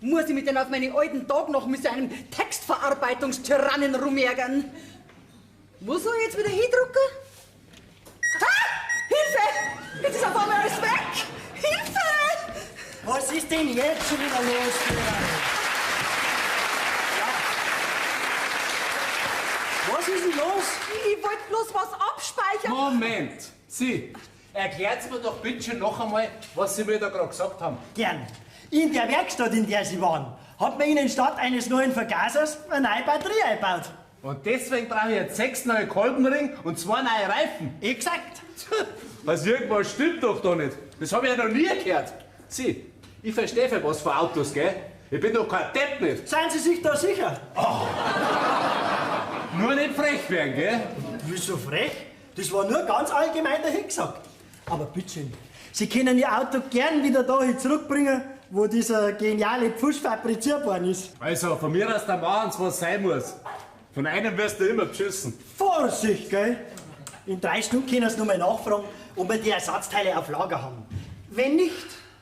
Muss ich mich denn auf meine alten Tage noch mit so einem Textverarbeitungstyrannen rumärgern? Wo soll ich jetzt wieder hindrucken? Hilfe! Jetzt ist auf einmal alles weg! Hilfe! Was ist denn jetzt schon wieder los? Was ist denn los? Ich wollte bloß was abspeichern. Moment! Sie, erklärt mir doch bitte noch einmal, was Sie mir da gerade gesagt haben. Gern. In der Werkstatt, in der Sie waren, hat man Ihnen statt eines neuen Vergasers eine neue Batterie eingebaut. Und deswegen brauche ich jetzt 6 neue Kolbenring und 2 neue Reifen. Exakt. Also irgendwas stimmt doch da nicht. Das habe ich ja noch nie gehört. Sie, ich verstehe für was für Autos, gell? Ich bin doch kein Depp nicht. Seien Sie sich da sicher? Nur nicht frech werden, gell? Wieso frech? Das war nur ganz allgemein dahingesagt. Aber bitte, Sie können Ihr Auto gern wieder dahin zurückbringen, wo dieser geniale Pfusch fabriziert worden ist. Also, von mir aus, da machen's, was sein muss. Von einem wirst du immer beschissen. Vorsicht, gell? In 3 Stunden können Sie noch mal nachfragen, ob wir die Ersatzteile auf Lager haben. Wenn nicht,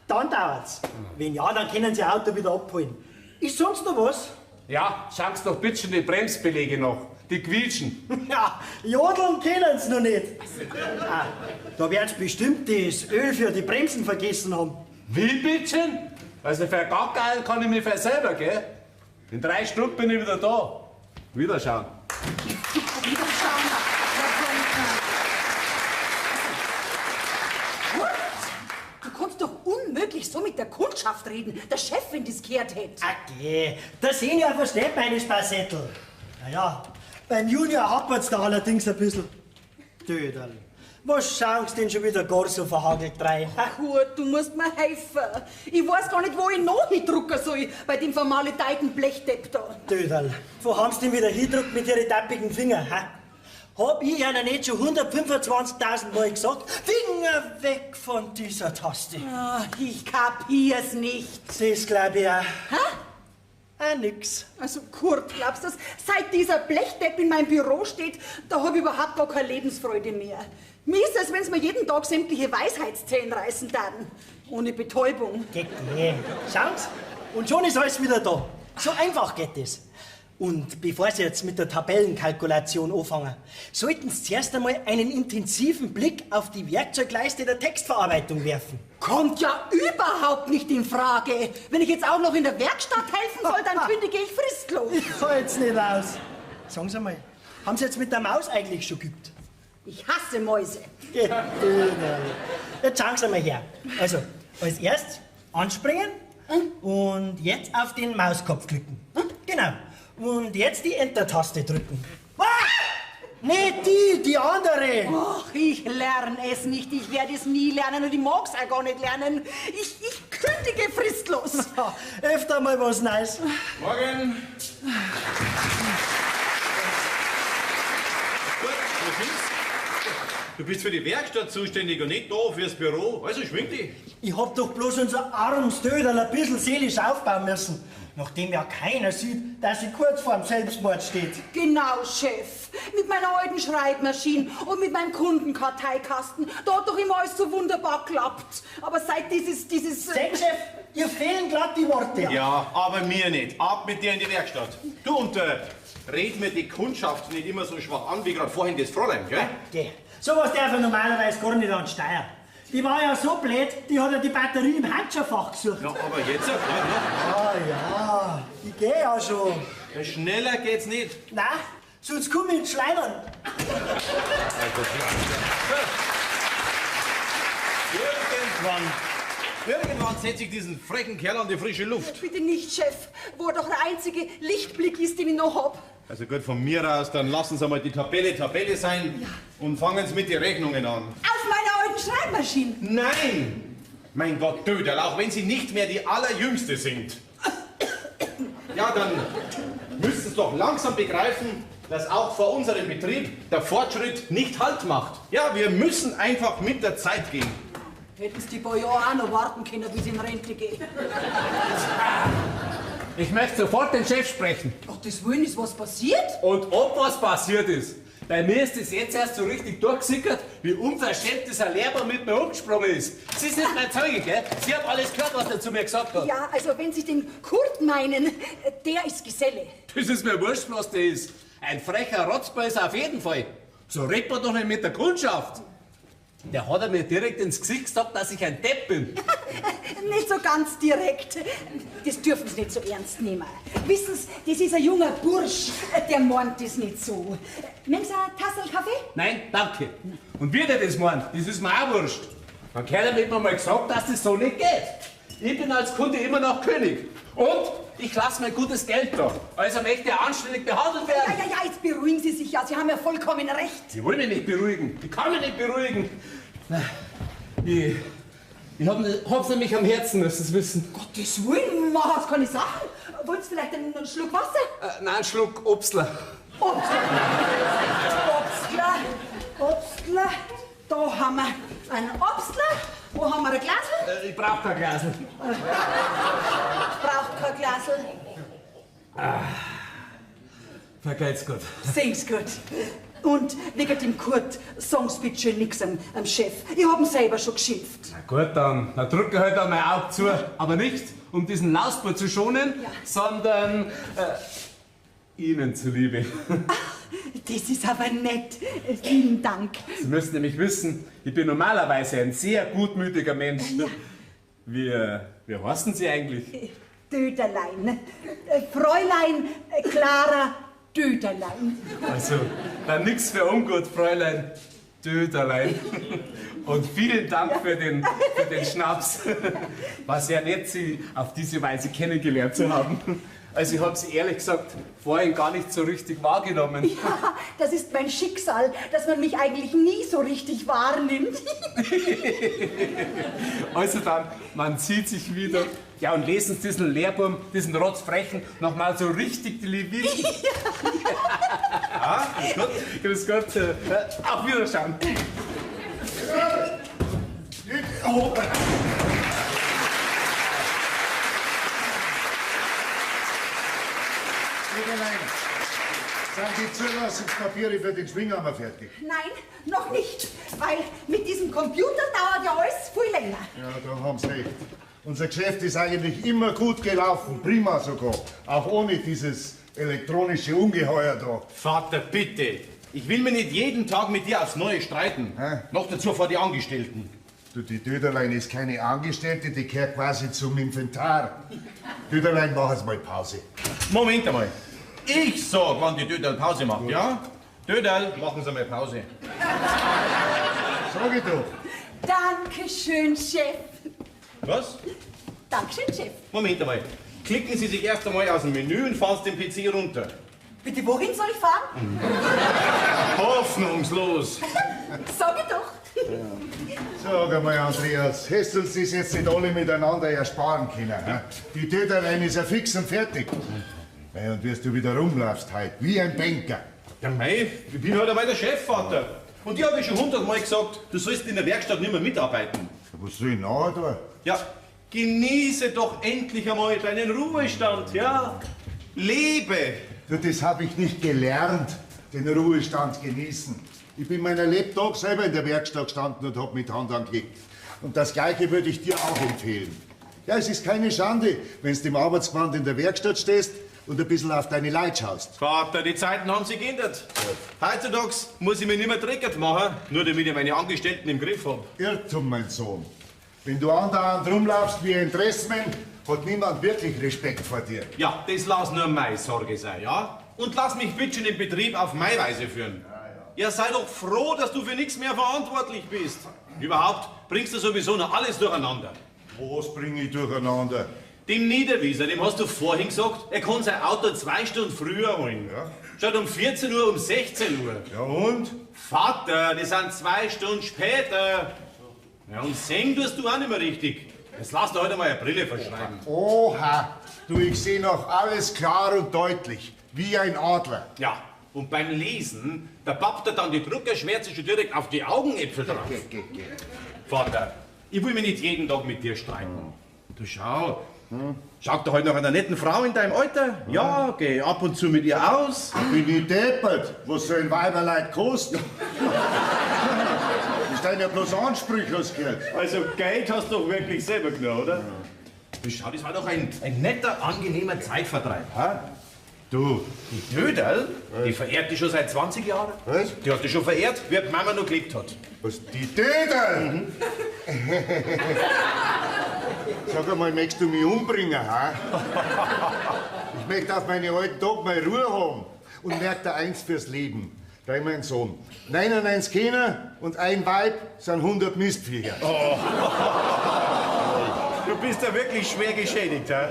dann dauert's. Wenn ja, dann können Sie Ihr Auto wieder abholen. Ist sonst noch was? Ja, schaust doch bitte die Bremsbeläge noch. Die quietschen. Ja, jodeln können Sie noch nicht. Ah, da werden Sie bestimmt das Öl für die Bremsen vergessen haben. Wie bitte? Also für Gackerl kann ich mich für selber, gell? In 3 Stunden bin ich wieder da. Wiederschauen. Du kannst doch unmöglich so mit der Kundschaft reden. Der Chef, wenn das gehört hätte. Okay, der Senior versteht meine Spassettel. Naja, beim Junior happert's da allerdings ein bisschen. Döderl, was schaust denn schon wieder gar so verhagelt rein? Kurt, du musst mir helfen. Ich weiß gar nicht, wo ich noch hindrucken soll, bei dem vermaledeiten Blechdepp da. Döderl, wo haben Sie denn wieder hindruckt mit Ihren tappigen Fingern? Hä? Hab ich Ihnen nicht schon 125.000 Mal gesagt? Finger weg von dieser Taste. Ah, ich kapier's nicht. Das glaub ich auch. Hä? Nix. Also Kurt, glaubst du, seit dieser Blechdepp in meinem Büro steht, da hab ich überhaupt gar keine Lebensfreude mehr. Mir ist es, wenn sie mir jeden Tag sämtliche Weisheitszähne reißen würden. Ohne Betäubung. Geh. Schauen Sie, und schon ist alles wieder da. So einfach geht es. Und bevor Sie jetzt mit der Tabellenkalkulation anfangen, sollten Sie zuerst einmal einen intensiven Blick auf die Werkzeugleiste der Textverarbeitung werfen. Kommt ja überhaupt nicht in Frage. Wenn ich jetzt auch noch in der Werkstatt helfen soll, dann kündige ich fristlos. Ich halt's nicht aus. Sagen Sie mal, haben Sie jetzt mit der Maus eigentlich schon geübt? Ich hasse Mäuse. Jetzt schauen Sie mal her. Also, als erstes anspringen und jetzt auf den Mauskopf klicken. Genau. Und jetzt die Enter-Taste drücken. Ah! Nicht die andere. Ach, ich lerne es nicht. Ich werde es nie lernen und ich mag's auch gar nicht lernen. Ich kündige fristlos. Öfter mal was Neues. Morgen. Du bist für die Werkstatt zuständig und nicht da fürs Büro. Also schwing dich. Ich hab doch bloß unser armes Döderl ein bisschen seelisch aufbauen müssen. Nachdem ja keiner sieht, dass sie kurz vorm Selbstmord steht. Genau, Chef. Mit meiner alten Schreibmaschine und mit meinem Kundenkarteikasten. Da hat doch immer alles so wunderbar geklappt. Aber seit dieses... Sehen, Chef, ihr fehlen glatt die Worte. Ja, aber mir nicht. Ab mit dir in die Werkstatt. Du, und red mir die Kundschaft nicht immer so schwach an, wie gerade vorhin das Fräulein, gell? Geh. Sowas darf er normalerweise gar nicht an die Steuer. Die war ja so blöd, die hat ja die Batterie im Handschuhfach gesucht. Ja, aber jetzt, ja. Ah ja, ich geh ja schon. Ja, schneller geht's nicht. Nein, sonst komm ich ins Schleimern. Irgendwann setze ich diesen frechen Kerl an die frische Luft. Bitte nicht, Chef. Wo er doch der einzige Lichtblick ist, den ich noch hab. Also gut, von mir aus, dann lassen Sie mal die Tabelle sein und fangen Sie mit den Rechnungen an. Auf meiner alten Schreibmaschine. Nein! Mein Gott, Döderl, auch wenn Sie nicht mehr die Allerjüngste sind. Ja, dann müssten Sie doch langsam begreifen, dass auch vor unserem Betrieb der Fortschritt nicht Halt macht. Ja, wir müssen einfach mit der Zeit gehen. Hätten Sie die paar Jahre auch noch warten können, bis ich in Rente gehe. Ich möchte sofort den Chef sprechen. Gottes Willen, ist was passiert? Und ob was passiert ist. Bei mir ist es jetzt erst so richtig durchgesickert, wie unverschämt dieser Lehrer mit mir umgesprungen ist. Sie sind mein Zeuge, gell? Sie haben alles gehört, was er zu mir gesagt hat. Ja, also wenn Sie den Kurt meinen, der ist Geselle. Das ist mir wurscht, was der ist. Ein frecher Rotzball ist er auf jeden Fall. So redet man doch nicht mit der Kundschaft. Der hat er mir direkt ins Gesicht gesagt, dass ich ein Depp bin. Nicht so ganz direkt. Das dürfen Sie nicht so ernst nehmen. Wissen Sie, das ist ein junger Bursch, der meint das nicht so. Nehmen Sie eine Tasse Kaffee? Nein, danke. Und wie der das meint, das ist mir auch wurscht. Dann hat er mir mal gesagt, dass das so nicht geht. Ich bin als Kunde immer noch König. Und ich lasse mein gutes Geld da. Also möchte er anständig behandelt werden. Ja, jetzt beruhigen Sie sich ja. Sie haben ja vollkommen recht. Sie wollen mich nicht beruhigen. Ich kann mich nicht beruhigen. Ich hab's nämlich am Herzen, müssen Sie wissen. Gottes Willen, man hat's keine Sachen. Wollen Sie vielleicht einen Schluck Wasser? Nein, einen Schluck Obstler. Obstler. Da haben wir einen Obstler. Wo haben wir ein Glasl? Ich brauch kein Glasl. Braucht kein Glasl. Vergeht's gut. Sehen's gut. Und wegen dem Kurt, sagen's bitte schön nix am Chef. Ich hab ihn selber schon geschimpft. Na gut, dann drücke halt einmal Auge zu. Aber nicht, um diesen Lausbur zu schonen, Ja. sondern Ihnen zuliebe. Das ist aber nett. Vielen Dank. Sie müssen nämlich wissen, ich bin normalerweise ein sehr gutmütiger Mensch. Ja. Wie heißen Sie eigentlich? Döderlein. Fräulein Clara Döderlein. Also, dann nix für ungut, Fräulein Döderlein. Und vielen Dank für den Schnaps. War sehr nett, Sie auf diese Weise kennengelernt zu haben. Also ich habe Sie ehrlich gesagt vorhin gar nicht so richtig wahrgenommen. Ja, das ist mein Schicksal, dass man mich eigentlich nie so richtig wahrnimmt. Also dann, man sieht sich wieder. Ja, und lesen Sie diesen Lehrbuben, diesen Rotzfrechen, nochmal so richtig die Leviten. Grüß Gott. Auf Wiederschauen. Oh. Sind die Zulassungspapiere für den Schwinghammer fertig? Nein, noch nicht, weil mit diesem Computer dauert ja alles viel länger. Ja, da haben Sie recht. Unser Geschäft ist eigentlich immer gut gelaufen, prima sogar. Auch ohne dieses elektronische Ungeheuer da. Vater, bitte. Ich will mir nicht jeden Tag mit dir aufs Neue streiten. Hä? Noch dazu vor die Angestellten. Du, die Döderlein ist keine Angestellte, die gehört quasi zum Inventar. Döderlein, mach jetzt mal Pause. Moment einmal. Ich sag, wann die Döderl Pause macht, ja? Döderl, machen Sie mal Pause. Sag ich doch. Dankeschön, Chef. Was? Dankeschön, Chef. Moment einmal. Klicken Sie sich erst einmal aus dem Menü und fahren Sie den PC runter. Bitte, wohin soll ich fahren? Hoffnungslos. Sag ich doch. Sag einmal, Andreas, hättest du uns das jetzt nicht alle miteinander ersparen können? Hä? Die Döderlein ist ja fix und fertig. Ja, und wirst du wieder rumlaufst heute, wie ein Banker. Ja, mei, ich bin halt einmal der Chefvater. Und ich habe schon 100-mal gesagt, du sollst in der Werkstatt nicht mehr mitarbeiten. Was soll ich nachher tun? Ja, genieße doch endlich einmal deinen Ruhestand, ja? Lebe! Du, das habe ich nicht gelernt, den Ruhestand genießen. Ich bin meiner Lebtag selber in der Werkstatt gestanden und habe mit Hand angelegt. Und das Gleiche würde ich dir auch empfehlen. Ja, es ist keine Schande, wenn du im Arbeitsband in der Werkstatt stehst und ein bisschen auf deine Leute schaust. Vater, die Zeiten haben sich geändert. Heutzutage muss ich mich nicht mehr dreckert machen, nur damit ich meine Angestellten im Griff habe. Irrtum, mein Sohn. Wenn du andauernd rumlaufst wie ein Dressman, hat niemand wirklich Respekt vor dir. Ja, das lass nur meine Sorge sein, ja? Und lass mich bitte den Betrieb auf meine Weise führen. Ja, sei doch froh, dass du für nichts mehr verantwortlich bist. Überhaupt bringst du sowieso noch alles durcheinander. Was bringe ich durcheinander? Dem Niederwieser, dem hast du vorhin gesagt, er kann sein Auto 2 Stunden früher holen. Ja. Statt um 14 Uhr, um 16 Uhr. Ja und? Vater, das sind 2 Stunden später. Ja, und sehen tust du auch nicht mehr richtig. Jetzt lass dir heute mal eine Brille verschreiben. Oha, du, ich sehe noch alles klar und deutlich, wie ein Adler. Ja, und beim Lesen, da pappt er dann die Druckerschwärze schon direkt auf die Augenäpfel drauf. Geh. Vater, ich will mich nicht jeden Tag mit dir streiten. Du schau, schaut doch heute noch einer netten Frau in deinem Alter? Ja, geh ab und zu mit ihr aus. Bin ich deppert, was so ein Weiberleid kostet? Das sind ja bloß Ansprüche, hast du gehört. Also Geld hast du doch wirklich selber genommen, oder? Du schau, das war doch ein netter, angenehmer Zeitvertreib. Ha? Du, die Döderl, die verehrt dich schon seit 20 Jahren. Was? Die hat dich schon verehrt, wie die Mama noch gelebt hat. Was, die Döderl? Sag einmal, möchtest du mich umbringen, ha? Ich möchte auf meine alten Tage mal Ruhe haben. Und merk dir eins fürs Leben. Dein mein Sohn. 99 Kinder und ein Weib sind 100 Mistviecher. Du bist ja wirklich schwer geschädigt, ha?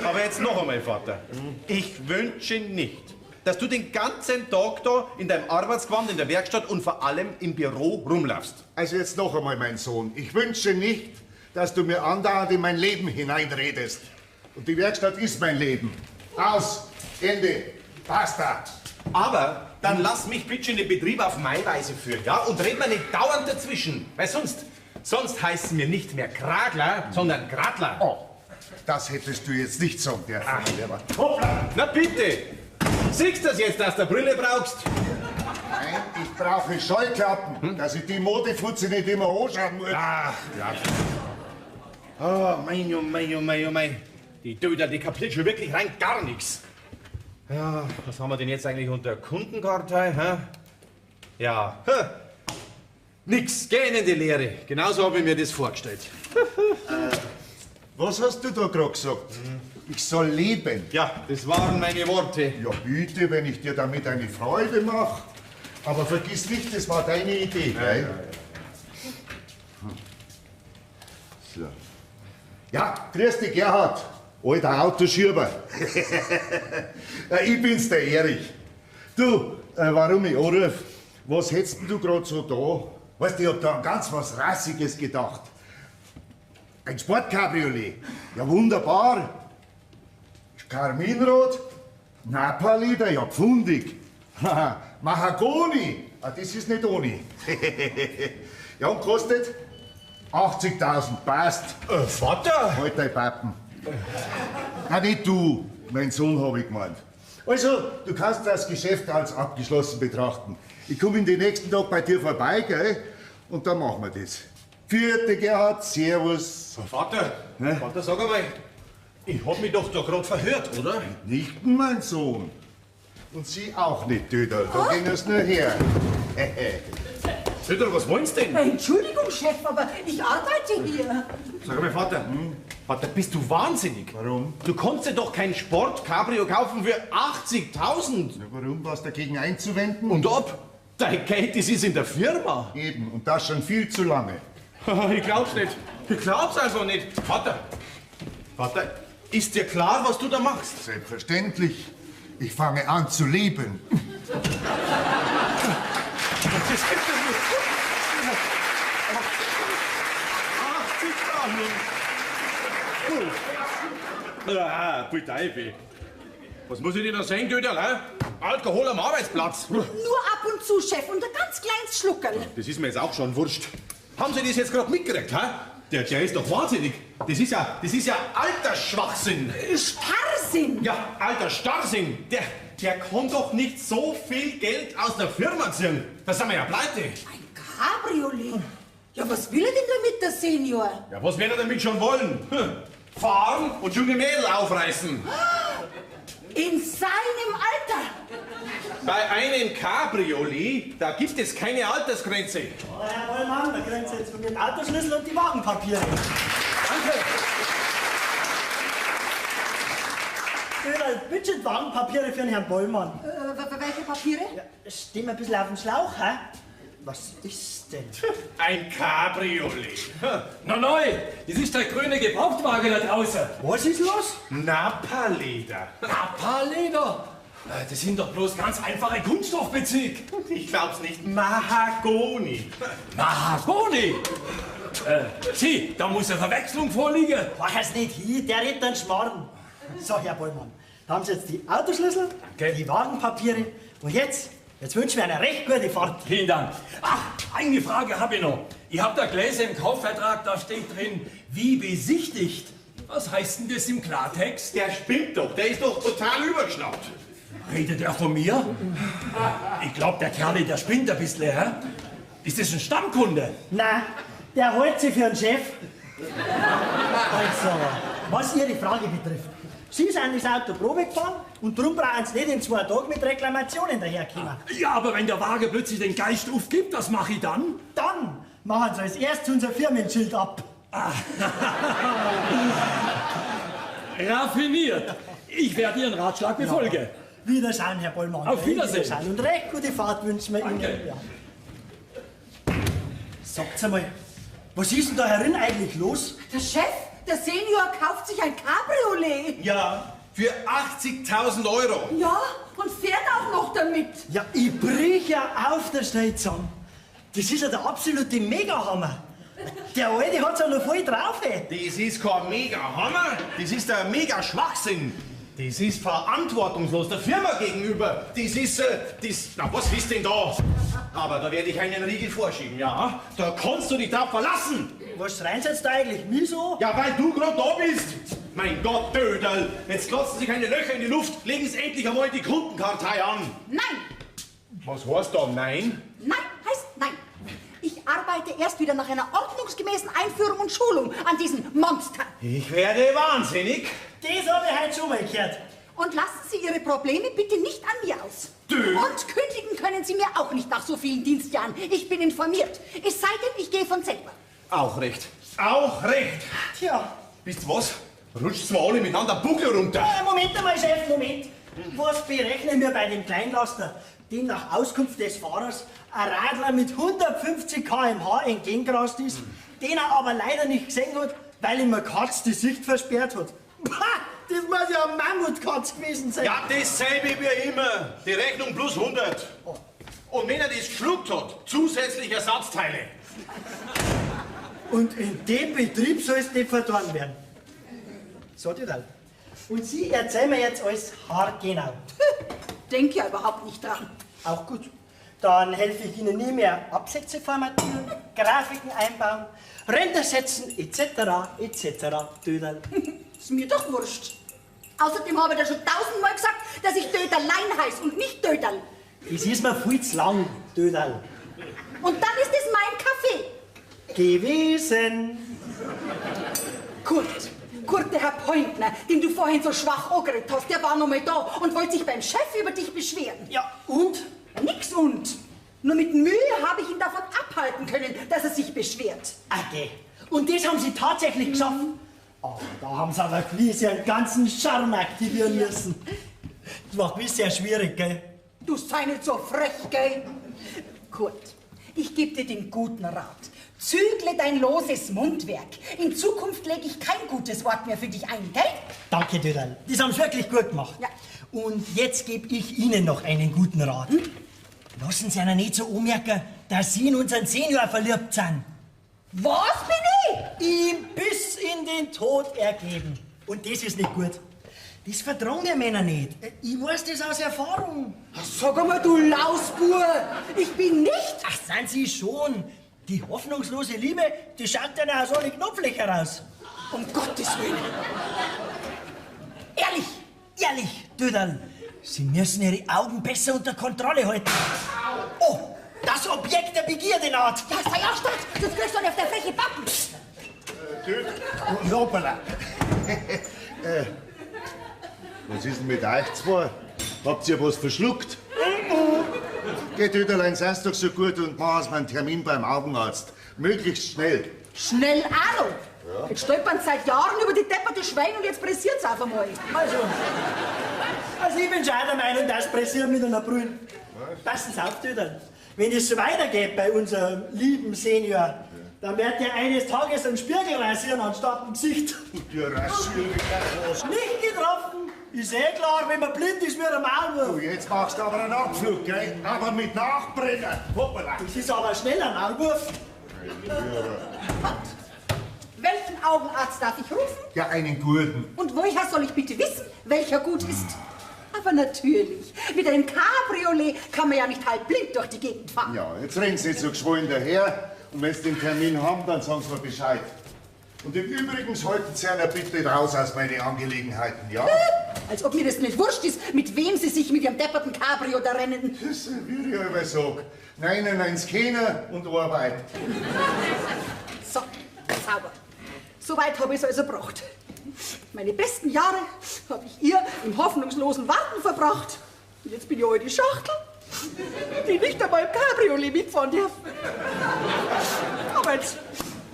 Aber jetzt noch einmal, Vater. Ich wünsche nicht, dass du den ganzen Tag da in deinem Arbeitsgewand in der Werkstatt und vor allem im Büro rumlaufst. Also jetzt noch einmal, mein Sohn. Ich wünsche nicht, dass du mir andauernd in mein Leben hineinredest. Und die Werkstatt ist mein Leben. Aus. Ende. Basta. Aber dann lass mich bitte in den Betrieb auf meine Weise führen, ja? Und red mir nicht dauernd dazwischen, weil sonst heißt es mir nicht mehr Kragler, sondern Gradler. Oh, das hättest du jetzt nicht sagen dürfen. Ach, hoppla. Na bitte! Siehst du das jetzt, dass du eine Brille brauchst? Nein, ich brauche Scheuklappen, dass ich die Modefutze nicht immer anschauen muss. Ach, ja. Oh, mein, oh mein, oh mein, oh mein. Die Döder, die kapiert schon wirklich rein gar nichts. Ja, was haben wir denn jetzt eigentlich unter Kundenkartei, hä? Ja, nix, gehen in die Lehre. Genauso habe ich mir das vorgestellt. Was hast du da gerade gesagt? Ich soll leben. Ja, das waren meine Worte. Ja, bitte, wenn ich dir damit eine Freude mache. Aber vergiss nicht, das war deine Idee, gell? So. Ja, grüß dich, Gerhard. Alter Autoschieber. Ja, ich bin's, der Erich. Du, warum ich anruf? Was hättest denn du gerade so da? Weißt du, ich hab da an ganz was Rassiges gedacht. Ein Sportcabriolet. Ja, wunderbar. Karminrot, Napaleder, ja, pfundig. Mahagoni, das ist nicht ohne. Ja, und kostet 80.000, passt. Vater! Halt dein Pappen. Na, nicht du, mein Sohn habe ich gemeint. Also, du kannst das Geschäft als abgeschlossen betrachten. Ich komme in den nächsten Tag bei dir vorbei, gell? Und dann machen wir das. Vierte Gerhard, Servus. Vater, Vater, sag einmal, ich hab mich doch da gerade verhört, oder? Nicht mein Sohn. Und Sie auch nicht, Döder. Da ging es nur her. Döder, was wollen's denn? Entschuldigung, Chef, aber ich arbeite hier. Sag mal, Vater, Vater, bist du wahnsinnig? Warum? Du konntest dir doch kein Sport-Cabrio kaufen für 80.000. Ja, warum? Was dagegen einzuwenden? Und ob? Dein Geld, das ist in der Firma. Eben, und das schon viel zu lange. Ich glaub's nicht. Ich glaub's einfach nicht. Vater, Vater, ist dir klar, was du da machst? Selbstverständlich. Ich fange an zu leben. Ah, bitte. Was muss ich dir da sehen, Göderl, hä? Alkohol am Arbeitsplatz. Nur ab und zu, Chef, und ein ganz kleines Schluckerl. Das ist mir jetzt auch schon wurscht. Haben Sie das jetzt gerade mitgekriegt, hä? Der ist doch wahnsinnig. Das ist ja Altersschwachsinn. Starrsinn. Ja, alter Starrsinn. Der kann doch nicht so viel Geld aus der Firma ziehen. Da sind wir ja pleite. Ein Cabriolet. Ja, was will er denn damit, der Senior? Ja, was wird er damit schon wollen? Fahren und junge Mädel aufreißen. In seinem Alter. Bei einem Cabriolet, da gibt es keine Altersgrenze. Oh, Herr Bollmann, da kriegen Sie jetzt von mir den Autoschlüssel und die Wagenpapiere. Danke. Bitte Wagenpapiere für den Herrn Bollmann. Welche Papiere? Ja, stehen wir ein bisschen auf dem Schlauch, hä? Was ist denn? Ein Cabriolet. Na neu, das ist der grüne Gebrauchtwagen da draußen. Was ist los? Napaleder. Napaleder. Das sind doch bloß ganz einfache Kunststoffbezüge. Ich glaub's nicht. Mahagoni. Mahagoni! Sieh, da muss eine Verwechslung vorliegen. Mach es nicht hin, der redet einen Schmarrn. So, Herr Bollmann, da haben Sie jetzt die Autoschlüssel, die Wagenpapiere und jetzt wünschen wir eine recht gute Fahrt. Vielen Dank. Ach, eine Frage habe ich noch. Ihr habt da Gläser im Kaufvertrag, da steht drin, wie besichtigt. Was heißt denn das im Klartext? Der spinnt doch. Der ist doch total übergeschnappt. Redet er von mir? Ich glaube, der Kerl, der spinnt ein bisschen, hä? Ist das ein Stammkunde? Nein, der hält sich für einen Chef. Also, was Ihre Frage betrifft. Sie sind das Auto Probe gefahren und darum brauchen Sie nicht in 2 Tagen mit Reklamationen daherkommen. Ja, aber wenn der Wagen plötzlich den Geist aufgibt, was mache ich dann? Dann machen Sie als erstes unser Firmenschild ab. Raffiniert. Ich werde Ihren Ratschlag befolgen. Wiedersehen, Herr Bollmann. Auf Wiedersehen. Und recht gute Fahrt wünschen wir Danke. Ihnen. Ja. Sagt's einmal, was ist denn da herin eigentlich los? Der Chef, der Senior, kauft sich ein Cabriolet. Ja, für 80.000 Euro. Ja, und fährt auch noch damit. Ja, ich brich ja auf der Stelle zusammen. Das ist ja der absolute Megahammer. Der Alte hat's ja noch voll drauf, ey. Das ist kein Mega-Hammer, das ist ein Mega-Schwachsinn. Das ist verantwortungslos der Firma gegenüber. Das ist, na was ist denn da? Aber da werde ich einen Riegel vorschieben, ja? Da kannst du dich drauf verlassen. Was schreien Sie jetzt da eigentlich mich so? Ja, weil du gerade da bist. Mein Gott, Dödel, jetzt klotzen Sie keine Löcher in die Luft. Legen Sie endlich einmal die Kundenkartei an. Nein, Was heißt da nein? nein, heißt nein. Ich arbeite erst wieder nach einer ordnungsgemäßen Einführung und Schulung an diesen Monster. Ich werde wahnsinnig. Das habe ich heute schon mal gehört. Und lassen Sie Ihre Probleme bitte nicht an mir aus. Du? Und kündigen können Sie mir auch nicht nach so vielen Dienstjahren. Ich bin informiert. Es sei denn, ich gehe von selber. Auch recht. Auch recht. Tja, Wisst ihr was? Rutscht's mal alle miteinander Buckel runter. Moment einmal, Chef, Moment. Was berechnen wir bei dem Kleinlaster, dem nach Auskunft des Fahrers ein Radler mit 150 km/h entgegengerast ist, den er aber leider nicht gesehen hat, weil ihm eine Katz die Sicht versperrt hat. Pah, das muss ja eine Mammutkatz gewesen sein. Ja, dasselbe wie immer. Die Rechnung plus 100. Und wenn er das geschluckt hat, zusätzlich Ersatzteile. Und in dem Betrieb soll es nicht vertan werden. So, Tüdel. Und Sie erzählen mir jetzt alles haargenau. Denke ja überhaupt nicht dran. Auch gut. Dann helfe ich Ihnen nie mehr Absätze formatieren, Grafiken einbauen, Ränder setzen, etc., etc., Tüdel. Ist mir doch wurscht. Außerdem habe ich ja schon 1000-mal gesagt, dass ich Döderlein heiße und nicht Döderl. Das ist mir viel zu lang, Tüdel. Und dann ist es mein Kaffee. Gewesen. Kurt, der Herr Pointner, den du vorhin so schwach angeredet hast, der war noch mal da und wollte sich beim Chef über dich beschweren. Ja, und? Nix und. Nur mit Mühe habe ich ihn davon abhalten können, dass er sich beschwert. Okay. Und das haben Sie tatsächlich geschafft? Oh, da haben Sie aber gewiss einen ganzen Charme aktivieren müssen. Das war gewiss sehr schwierig, gell? Du sei nicht so frech, gell? Kurt, ich gebe dir den guten Rat. Zügle dein loses Mundwerk. In Zukunft lege ich kein gutes Wort mehr für dich ein, gell? Danke, Dödel. Das haben Sie wirklich gut gemacht. Ja. Und jetzt gebe ich Ihnen noch einen guten Rat. Lassen Sie einer nicht so anmerken, dass Sie in unseren Senior verliebt sind. Was bin ich? Ihm bis in den Tod ergeben. Und das ist nicht gut. Das vertrauen die Männer nicht. Ich weiß das aus Erfahrung. Sag einmal, du Lausbur, ich bin nicht. Ach, sind Sie schon. Die hoffnungslose Liebe, die schaut dann aus alle Knopflöcher raus. Um Gottes Willen. Ehrlich, Ehrlich, Dödel, Sie müssen Ihre Augen besser unter Kontrolle halten. Oh, das Objekt der Begierde naht. ja, sei erstatt, sonst kriegst du nicht auf der Fläche Backen. Hoppala. Was ist denn mit euch zwei? Habt ihr was verschluckt? Geht Öderlein, sei's doch so gut und mach aus meinen Termin beim Augenarzt. Möglichst schnell. Schnell auch noch. Jetzt stolpern sie seit Jahren über die depperte Schwein und jetzt pressiert's auf einmal. Also ich bin schon der Meinung, das pressieren mit einer Brühe. Passen Sie auf, Dödel. Wenn es so weitergeht bei unserem lieben Senior, dann wird er eines Tages einen Spiegel rasieren anstatt ein Gesicht. Die Rasierung. Nicht getroffen, Ist eh klar, wenn man blind ist wie der Maulwurf. Oh, jetzt machst du aber einen Abflug, gell? Aber mit Nachbrennen. Hoppala. Das ist aber schnell ein Maulwurf. Welchen Augenarzt darf ich rufen? Ja, einen guten. Und woher soll ich bitte wissen, welcher gut ist? Aber natürlich, mit einem Cabriolet kann man ja nicht halb blind durch die Gegend fahren. Ja, jetzt rennen Sie nicht so geschwollen daher. Und wenn Sie den Termin haben, dann sagen Sie mir Bescheid. Und im Übrigen halten Sie einer bitte raus aus meinen Angelegenheiten, ja? Als ob mir das nicht wurscht ist, mit wem Sie sich mit Ihrem depperten Cabrio da rennen. Das ist wie ich immer sag. Nein, nein, Scanner und Arbeit. So, sauber. Soweit habe ich es also gebracht. Meine besten Jahre habe ich ihr im hoffnungslosen Warten verbracht. Und jetzt bin ich heute die Schachtel, die nicht einmal im Cabriolet mitfahren darf. Aber jetzt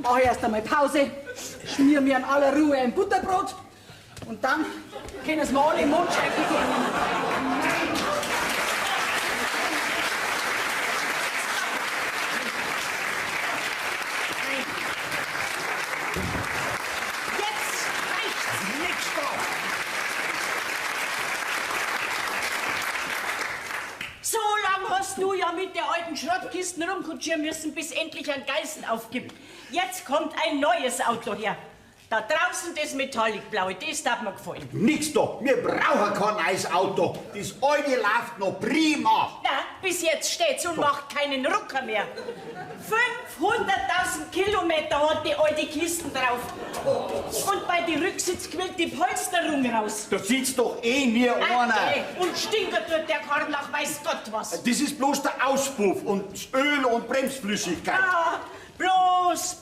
mache ich erst einmal Pause, schmier mir in aller Ruhe ein Butterbrot und dann können es mir alle im Mundschenkel geben. So lang hast du ja mit der alten Schrottkisten rumkutschieren müssen, bis endlich ein Geißen aufgibt. Jetzt kommt ein neues Auto her. Da draußen das Metallicblaue, das darf mir gefallen. Nix da, wir brauchen kein neues Auto. Das alte läuft noch prima. Na, bis jetzt steht's und macht keinen Rucker mehr. 500.000 Kilometer hat die alte Kisten drauf. Und bei die Rücksitz quillt die Polsterung raus. Da sitzt doch eh nie einer. Okay. Und stinkert tut der Karl nach weiß Gott was. Das ist bloß der Auspuff und das Öl und Bremsflüssigkeit. Ah, bloß.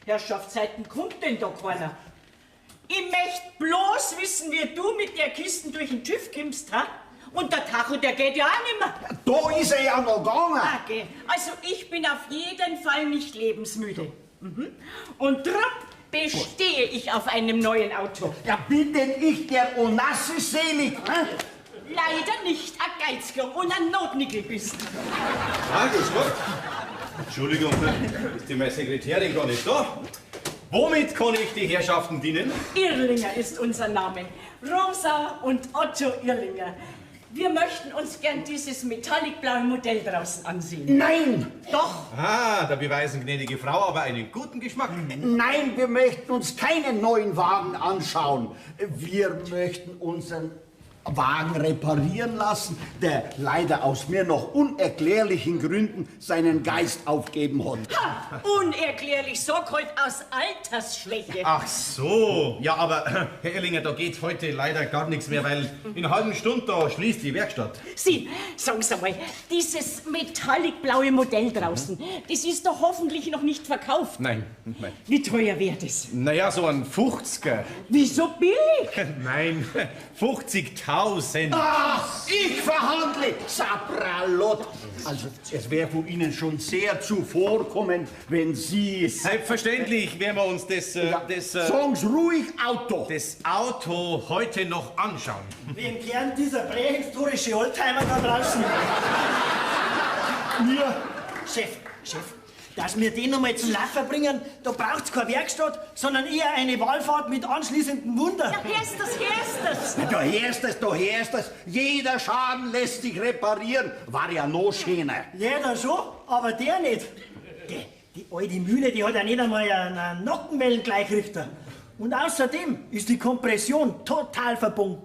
Herrschaftszeiten kommt denn da keiner? Ich möchte bloß wissen, wie du mit der Kisten durch den TÜV kommst, ha? Und der Tacho, der geht ja auch nicht mehr. Da ist er ja noch gegangen. Okay, also ich bin auf jeden Fall nicht lebensmüde. Und darum bestehe ich auf einem neuen Auto. Ja, bin denn ich der Onassis selig? Leider nicht ein Geizker und ein Notnickel bist. Ah, grüß Gott. Entschuldigung, ist die meine Sekretärin gar nicht da? Womit kann ich die Herrschaften dienen? Irlinger ist unser Name. Rosa und Otto Irlinger. Wir möchten uns gern dieses metallicblaue Modell draußen ansehen. Nein, Doch, Ah, da beweisen gnädige Frau aber einen guten Geschmack. nein, wir möchten uns keinen neuen Wagen anschauen. Wir möchten unseren Wagen reparieren lassen, der leider aus mir noch unerklärlichen Gründen seinen Geist aufgeben hat. ha, unerklärlich sorgholt aus Altersschwäche. Ach so, ja, aber Herr Irlinger, da geht heute leider gar nichts mehr, weil in einer halben Stunde da schließt die Werkstatt. Sie, sagen Sie mal, dieses metallicblaue Modell draußen, das ist doch hoffentlich noch nicht verkauft. Nein. Wie teuer wäre das? Naja, so ein 50er. Wieso billig? Nein, 50.000. Ach, ich verhandle, Sapralot. Also, es wäre von Ihnen schon sehr zuvorkommend, wenn Sie... Selbstverständlich werden wir uns Sagen Sie ruhig Auto. das Auto heute noch anschauen. Wem gern dieser prähistorische Oldtimer da draußen? Mir, Chef, dass wir den nochmal zum Laufen bringen, da braucht's keine Werkstatt, sondern eher eine Wallfahrt mit anschließendem Wunder. Ja, hörst das. Da hörst es. Jeder Schaden lässt sich reparieren. War ja noch schöner. Jeder schon, aber der nicht. Die alte Mühle, die hat ja nicht einmal einen Nockenwellengleichrichter. Und außerdem ist die Kompression total verbunden.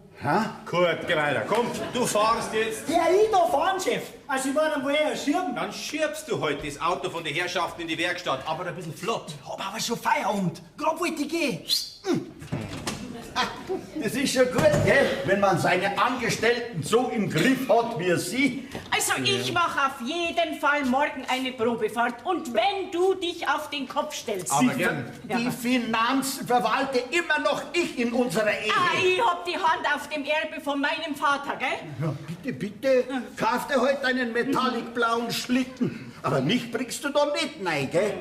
Gut, geh weiter. Komm, du fahrst jetzt. Ja, ich da fahren, Chef. Also ich war dann wohl eher schirm. Dann schiebst du heute das Auto von den Herrschaften in die Werkstatt, aber ein bisschen flott. Hab aber schon Feierabend. Grad wollte ich gehen. Das ist schon gut, gell? Wenn man seine Angestellten so im Griff hat wie Sie. Also ich mache auf jeden Fall morgen eine Probefahrt. Und wenn du dich auf den Kopf stellst. Aber gern. Die Finanzen verwalte immer noch ich in unserer Ehe. Ah, ich hab die Hand auf dem Erbe von meinem Vater, gell? Ja, bitte, kauf dir heute einen metallicblauen Schlitten. Aber mich bringst du da nicht rein, gell?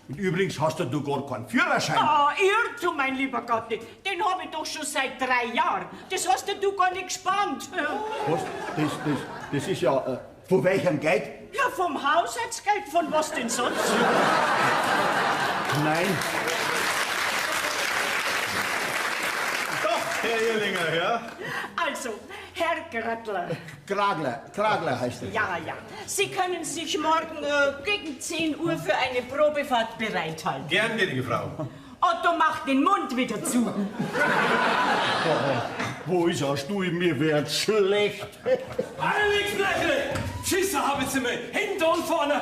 Und übrigens hast du gar keinen Führerschein. Ah, Irrtum, mein lieber Gatte. Den habe ich doch schon seit 3 Jahren. Das hast ja du gar nicht gespannt. Was? Das ist ja, von welchem Geld? Ja, vom Haushaltsgeld. Von was denn sonst? Nein. Doch, Herr Irlinger, ja? Also, Herr Grattler. Kragler heißt er. Ja, ja. Sie können sich morgen gegen 10 Uhr für eine Probefahrt bereithalten. Gern, gnädige Frau. Otto macht den Mund wieder zu. Wo ist er, Stui? Mir wird schlecht. Alex Blechle! Schießer haben Sie mir, hinten und vorne!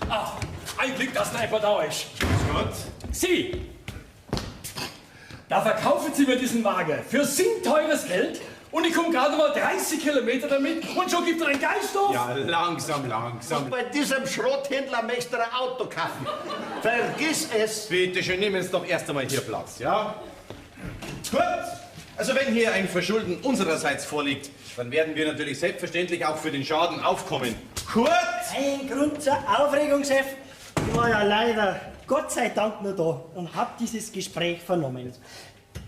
Ach, ein Glück, dass Sniper da ist. Gott. Sie! Da verkaufen Sie mir diesen Wagen für teures Geld und ich komme gerade mal 30 Kilometer damit und schon gibt er einen Geist auf. Ja, langsam. Bei diesem Schrotthändler möchtest du ein Auto kaufen. Vergiss es. Bitte schön, nehmen Sie doch erst einmal hier Platz, ja? Gut. Also wenn hier ein Verschulden unsererseits vorliegt, dann werden wir natürlich selbstverständlich auch für den Schaden aufkommen. Gut. Ein Grund zur Aufregung, Chef. Ich war ja leider Gott sei Dank nur da und hab dieses Gespräch vernommen.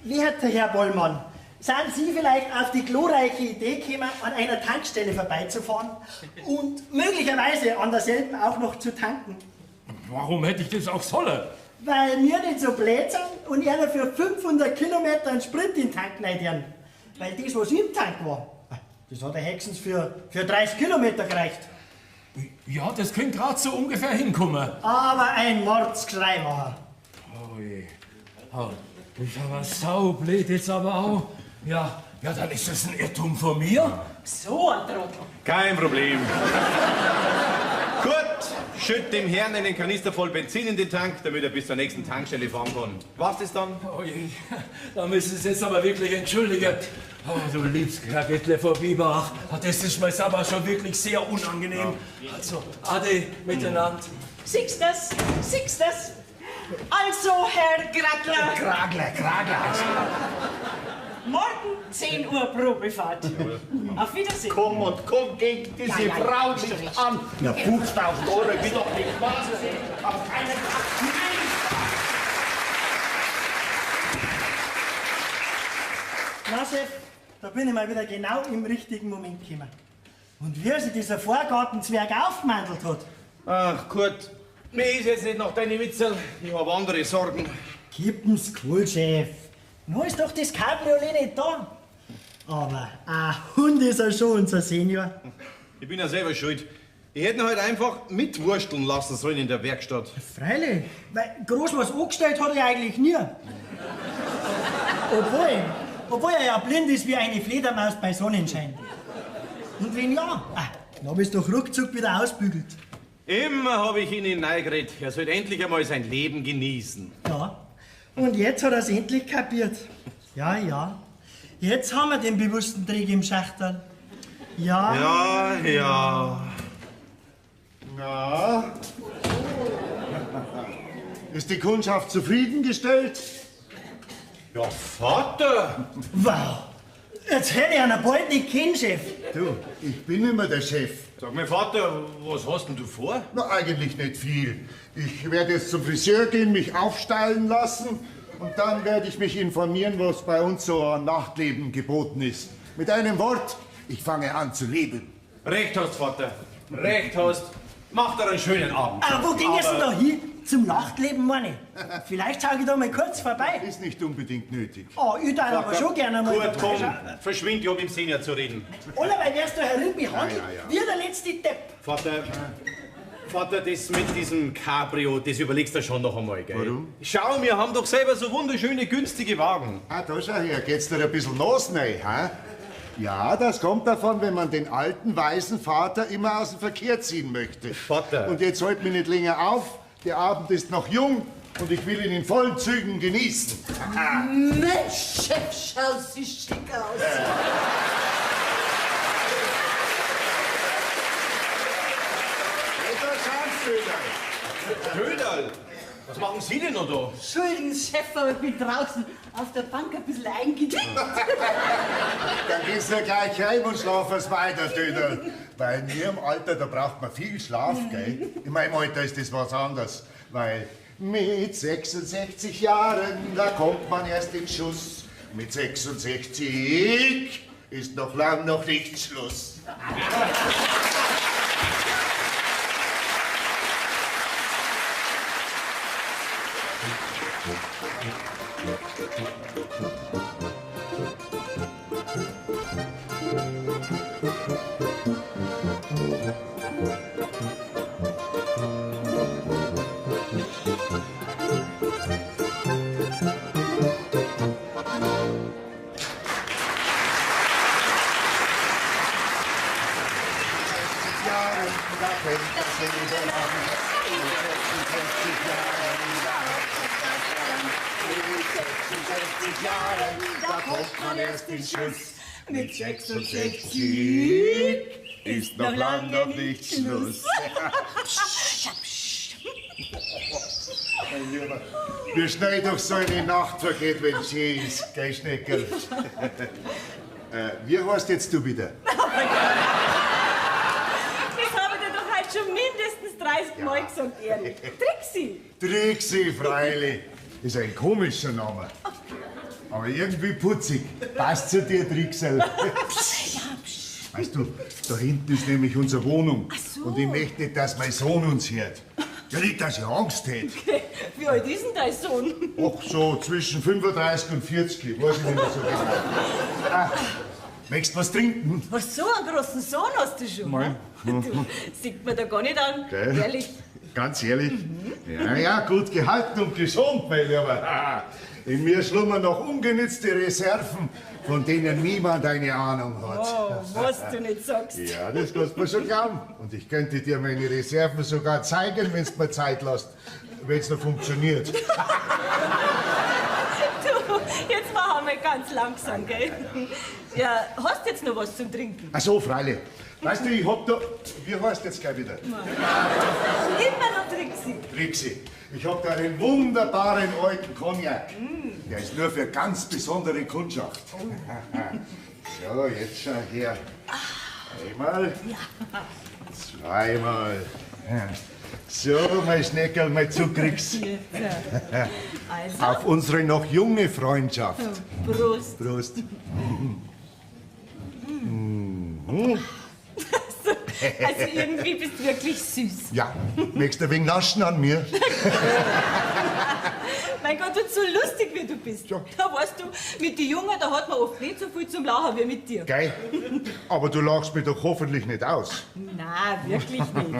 Wie hat der Herr Bollmann? Sind Sie vielleicht auf die glorreiche Idee gekommen, an einer Tankstelle vorbeizufahren und möglicherweise an derselben auch noch zu tanken? Warum hätte ich das auch sollen? Weil wir nicht so blöd sind und einer für 500 Kilometer einen Sprint in den Tank rein. Weil das, was im Tank war, das hat der Hexens für 30 Kilometer gereicht. Ja, das könnte gerade so ungefähr hinkommen. Aber ein Mordskrei machen. Oh je. Oh, das ist aber saublöd jetzt aber auch. Ja, dann ist das ein Irrtum von mir. So ein Trottel. Kein Problem. Gut, schütt dem Herrn einen Kanister voll Benzin in den Tank, damit er bis zur nächsten Tankstelle fahren kann. Was ist dann? Oh je, da müssen Sie jetzt aber wirklich entschuldigen. Oh, du liebst Herr Gettler von Biberach. Das ist mir aber schon wirklich sehr unangenehm. Also, Ade miteinander. Siehst das? Also, Herr Grattler, Kragler. morgen 10 Uhr Probefahrt. Auf Wiedersehen. Komm gegen diese Ja, Frau hast du nicht recht. an. Na, 5000 Euro geht doch nicht wahr. Auf keinen Fall. Na, Chef, da bin ich mal wieder genau im richtigen Moment gekommen. Und wie sich dieser Vorgartenzwerg aufgemantelt hat. Ach, Kurt, mir ist jetzt nicht noch deine Witzel. Ich habe andere Sorgen. Gibt's cool, Chef. Nur ist doch das Cabriolet nicht da. Aber ein Hund ist er schon, unser Senior. Ich bin ja selber schuld. Ich hätte ihn halt einfach mitwursteln lassen sollen in der Werkstatt. Freilich, weil groß was angestellt hat er eigentlich nie. Obwohl er ja blind ist wie eine Fledermaus bei Sonnenschein. Und wenn ja, dann hab ich's doch ruckzuck wieder ausbügelt. Immer habe ich ihn hineingeredet. Er soll endlich einmal sein Leben genießen. Ja, und jetzt hat er's endlich kapiert. Ja. Jetzt haben wir den bewussten Trick im Schachtel. Ja. Na? Ist die Kundschaft zufriedengestellt? Ja, Vater! Wow. Jetzt hätte ich einen bald nicht kennen, Chef. Du, ich bin immer der Chef. Sag mal, Vater, was hast denn du vor? Na, eigentlich nicht viel. Ich werde jetzt zum Friseur gehen, mich aufstylen lassen und dann werde ich mich informieren, was bei uns so an Nachtleben geboten ist. Mit einem Wort, ich fange an zu leben. Recht hast, Vater. Recht hast. Mach dir einen schönen Abend. Wo ging es denn da hin? Zum Nachtleben, meine ich. Vielleicht schaue ich da mal kurz vorbei. Ist nicht unbedingt nötig. Oh, ich darf aber schon gerne mal Gut, komm, vorbeischauen. verschwind, ich hab im Senior zu reden. Allerweil wirst du herin behandelt wie der letzte Depp. Vater, das mit diesem Cabrio, das überlegst du schon noch einmal, gell? Warum? Schau, wir haben doch selber so wunderschöne, günstige Wagen. Da schau her, geht's dir ein bisschen los, ne? Ha? Ja, das kommt davon, wenn man den alten, weisen Vater immer aus dem Verkehr ziehen möchte. Vater. Und jetzt halt mich nicht länger auf. Der Abend ist noch jung und ich will ihn in vollen Zügen genießen. Mensch, Chef, schau sie schick aus. Köderl, was machen Sie denn noch da? Entschuldigen, Chef, aber ich bin draußen auf der Bank ein bisschen eingedeckt. Dann gehst du gleich heim und schlafst weiter, Döder. Weil in ihrem Alter, da braucht man viel Schlaf, gell? In meinem Alter ist das was anderes. Weil mit 66 Jahren, da kommt man erst in Schuss. Mit 66 ist noch lang noch nicht Schluss. kennt das jeder Mann. Mit 66 Jahren, da kommt man erst in Schuss. Mit 66 ist noch lang noch nicht Schluss. Mein Lieber, wie schnell doch so eine Nacht vergeht, wenn es schön ist, gell, Schneckerl? Wie heißt jetzt du wieder? Das habe ich dir doch heute schon mindestens 30 Mal gesagt, ehrlich. Trixi. Trixi, freilich. Ist ein komischer Name. Aber irgendwie putzig. Passt zu dir, Trixel. Weißt du, da hinten ist nämlich unsere Wohnung. Ach so. Und ich möchte nicht, dass mein Sohn uns hört. Ja, nicht, dass er Angst hätte. Okay. Wie alt ist denn dein Sohn? Ach, so zwischen 35 und 40, ich weiß nicht mehr so genau. Möchtest du was trinken? Was, so einen großen Sohn hast du schon? Nein. Du, sieht mir da gar nicht an, Gell? ehrlich. Ganz ehrlich? Ja, gut gehalten und gesund, mein Lieber. In mir schlummern noch ungenützte Reserven, von denen niemand eine Ahnung hat. Oh, was du nicht sagst. Ja, das kannst du mir schon glauben. Und ich könnte dir meine Reserven sogar zeigen, wenn es mir Zeit lässt. Wenn es noch funktioniert. Du, jetzt machen wir ganz langsam, gell? Ja, hast du jetzt noch was zum Trinken? Ach so, freilich. Weißt du, ich hab da... Wie heißt jetzt gleich wieder? Immer noch Trixi. Trixi. Ich hab da einen wunderbaren alten Cognac. Der ist nur für ganz besondere Kundschaft. So, jetzt schau her. Einmal. Zweimal. So, mein Schneckerl, mal zukriegst. Also, Auf unsere noch junge Freundschaft. Prost. Prost. Also irgendwie bist du wirklich süß. Ja, möchtest du ein wenig naschen an mir? Mein Gott, und so lustig wie du bist. Ja. Da weißt du, mit den Jungen, da hat man oft nicht so viel zum Lachen wie mit dir. Geil. Aber du lachst mich doch hoffentlich nicht aus. Nein, wirklich nicht.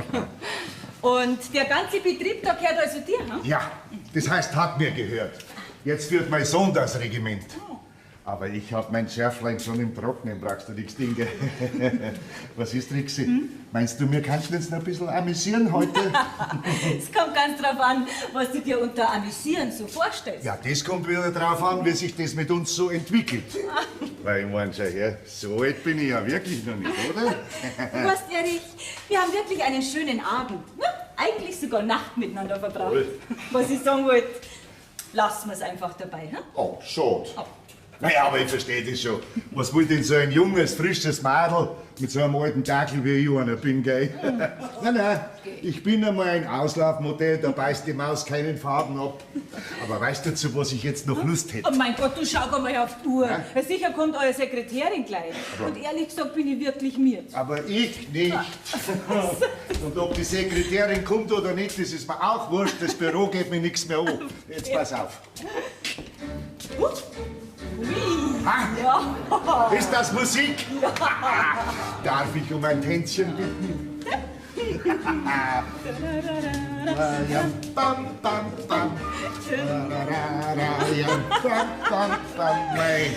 Und der ganze Betrieb, da gehört also dir, hm? Ja, das heißt, hat mir gehört. Jetzt führt mein Sohn das Regiment. Aber ich hab mein Schärflein schon im Trocknen, brauchst du nichts Dinge. Was ist, Trixi? Meinst du, wir könnten uns noch ein bisschen amüsieren heute? Es kommt ganz drauf an, was du dir unter Amüsieren so vorstellst. Ja, das kommt wieder drauf an, wie sich das mit uns so entwickelt. Weil ich mein, schau her, so alt bin ich ja wirklich noch nicht, oder? Du weißt, Erich, wir haben wirklich einen schönen Abend. Ja, eigentlich sogar Nacht miteinander verbracht. Was ich sagen wollte, lassen wir es einfach dabei. Hm? Oh, schade. Naja, aber ich verstehe das schon. Was will denn so ein junges, frisches Mädel mit so einem alten Dackel wie ich einer bin, gell? Nein, ich bin einmal ein Auslaufmodell, da beißt die Maus keinen Faden ab. Aber weißt du, zu was ich jetzt noch Lust hätte? Oh mein Gott, du schau mal auf die Uhr. Ja? Sicher kommt eure Sekretärin gleich. Und ehrlich gesagt bin ich wirklich miert. Aber ich nicht. Und ob die Sekretärin kommt oder nicht, das ist mir auch wurscht. Das Büro geht mir nichts mehr an. Jetzt pass auf. Ah, Ja. ist das Musik? Darf ich um ein Tänzchen bitten? Bam, bam, bam. Mei,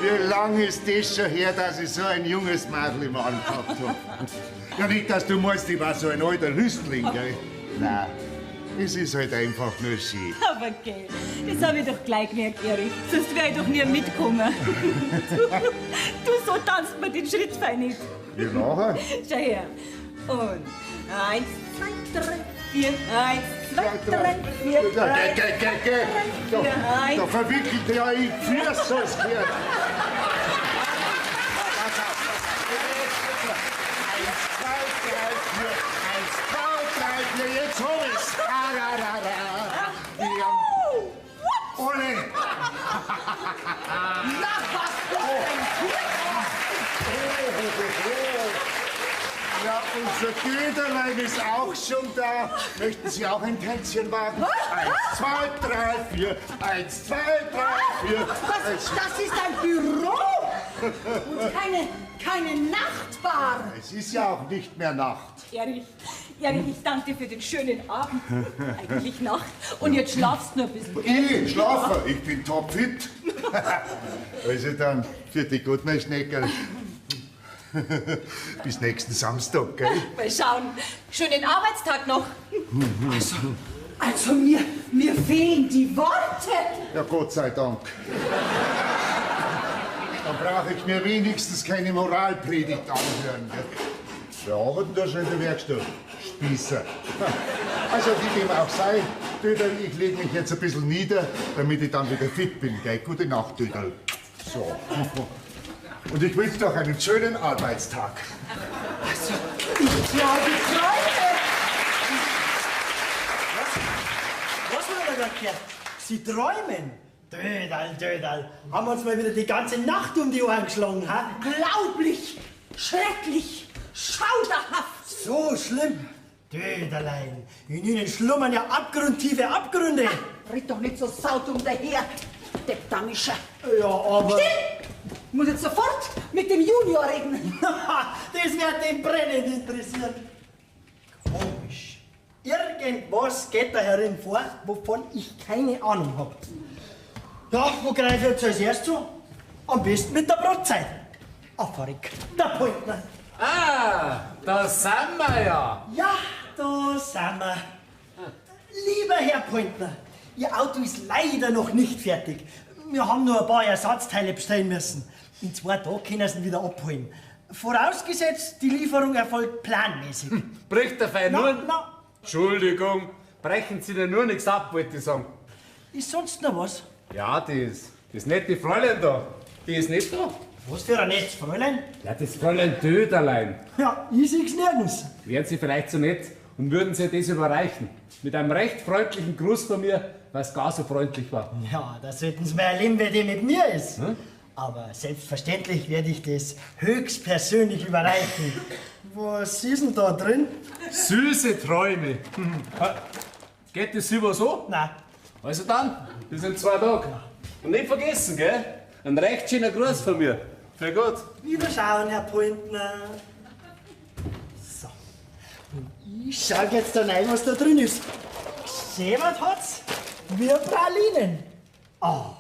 wie lang ist das schon her, dass ich so ein junges Mädel im Arm gehabt habe? Ja, nicht, dass du meinst, ich war so ein alter Lüstling, gell? Nein, es ist halt einfach nur schön. Aber gell, das habe ich doch gleich gemerkt, Erich. Sonst wäre ich doch nie mitgekommen. Du, so tanzt man den Schritt fein nicht. Wie nachher? Schau her. Und 1, 2, 3, 4, 1, 2, 3, 4, Ja, 3, geh. Da 1. verwickelt ja ich Füße als Kind. Jetzt hab ich's. Ole. Ja, unser Güterlein ist auch schon da. Möchten Sie auch ein Tänzchen wagen? 1, 2, 3, 4. 1, 2, 3, 4. Das ist ein Büro und keine Nachtbar. Es ist ja auch nicht mehr Nacht. Erich, ich danke dir für den schönen Abend. Eigentlich Nacht. Und jetzt schlafst du noch ein bisschen. Ich schlafe, ich bin topfit. Also dann, für die gut, mein Schneckerl. Bis nächsten Samstag, gell? Mal schauen. Schönen Arbeitstag noch. Also mir fehlen die Worte. Ja, Gott sei Dank. Dann brauche ich mir wenigstens keine Moralpredigt anhören. Gell? Wer arbeitet da schon in der Werkstatt? Spießer. Also, wie dem auch sei, Döderl, ich lege mich jetzt ein bisschen nieder, damit ich dann wieder fit bin. Gell? Gute Nacht, Döderl. So. Und ich wünsche doch einen schönen Arbeitstag. Also, ich glaube, ich träume. Was haben wir da gehört? Sie träumen? Döderl. Haben wir uns mal wieder die ganze Nacht um die Ohren geschlagen, ha? Unglaublich, schrecklich, schauderhaft. So schlimm. Döderlein, in Ihnen schlummern ja abgrundtiefe Abgründe. Red doch nicht so saudumm daher, Deppdamischer. Ja, aber... Ich muss jetzt sofort mit dem Junior reden. Das wird den brennend interessieren. Komisch. Irgendwas geht da herin vor, wovon ich keine Ahnung habe. Ja, wo greife ich jetzt als erstes zu? Am besten mit der Brotzeit. Affarik, der Pointner. Ah, da sind wir ja. Ja, da sind wir. Lieber Herr Pointner, Ihr Auto ist leider noch nicht fertig. Wir haben nur ein paar Ersatzteile bestellen müssen. In 2 Tagen können Sie ihn wieder abholen. Vorausgesetzt, die Lieferung erfolgt planmäßig. Bricht der Fein nur... Na, Entschuldigung, brechen Sie denn nur nichts ab, wollte ich sagen. ist sonst noch was? Ja, das nette Fräulein da, die ist nicht da. Was für ein nettes Fräulein? Ja, das Fräulein Döderlein. Ja, ich seh's nirgends. Wären Sie vielleicht so nett und würden Sie das überreichen? Mit einem recht freundlichen Gruß von mir, weil es gar so freundlich war. Ja, da sollten Sie mal erleben, wer die mit mir ist. Aber selbstverständlich werde ich das höchstpersönlich überreichen. Was ist denn da drin? Süße Träume. Geht das über so? Nein. Also dann, bis in 2 Tagen. Und nicht vergessen, gell? Ein recht schöner Gruß von mir. Für gut. Wiederschauen, Herr Pointner. So. Und ich schau jetzt da rein, was da drin ist. Gesäbert hat's wie Pralinen. Ah,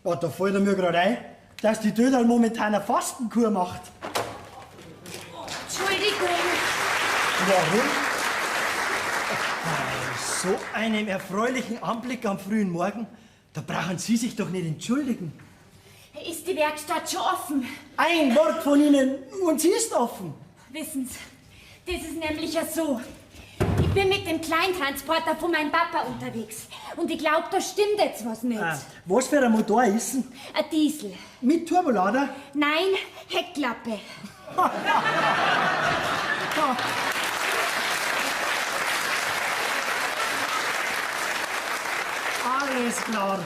ja, da fällt mir gerade ein, dass die Döderl momentan eine Fastenkur macht. Entschuldigung. Warum? Bei so einem erfreulichen Anblick am frühen Morgen, da brauchen Sie sich doch nicht entschuldigen. Ist die Werkstatt schon offen? Ein Wort von Ihnen und sie ist offen. Wissen Sie, das ist nämlich ja so. Ich bin mit dem Kleintransporter von meinem Papa unterwegs. Und ich glaube, da stimmt jetzt was nicht. Was für ein Motor ist denn? Ein Diesel. Mit Turbolader? Nein, Heckklappe. Alles klar.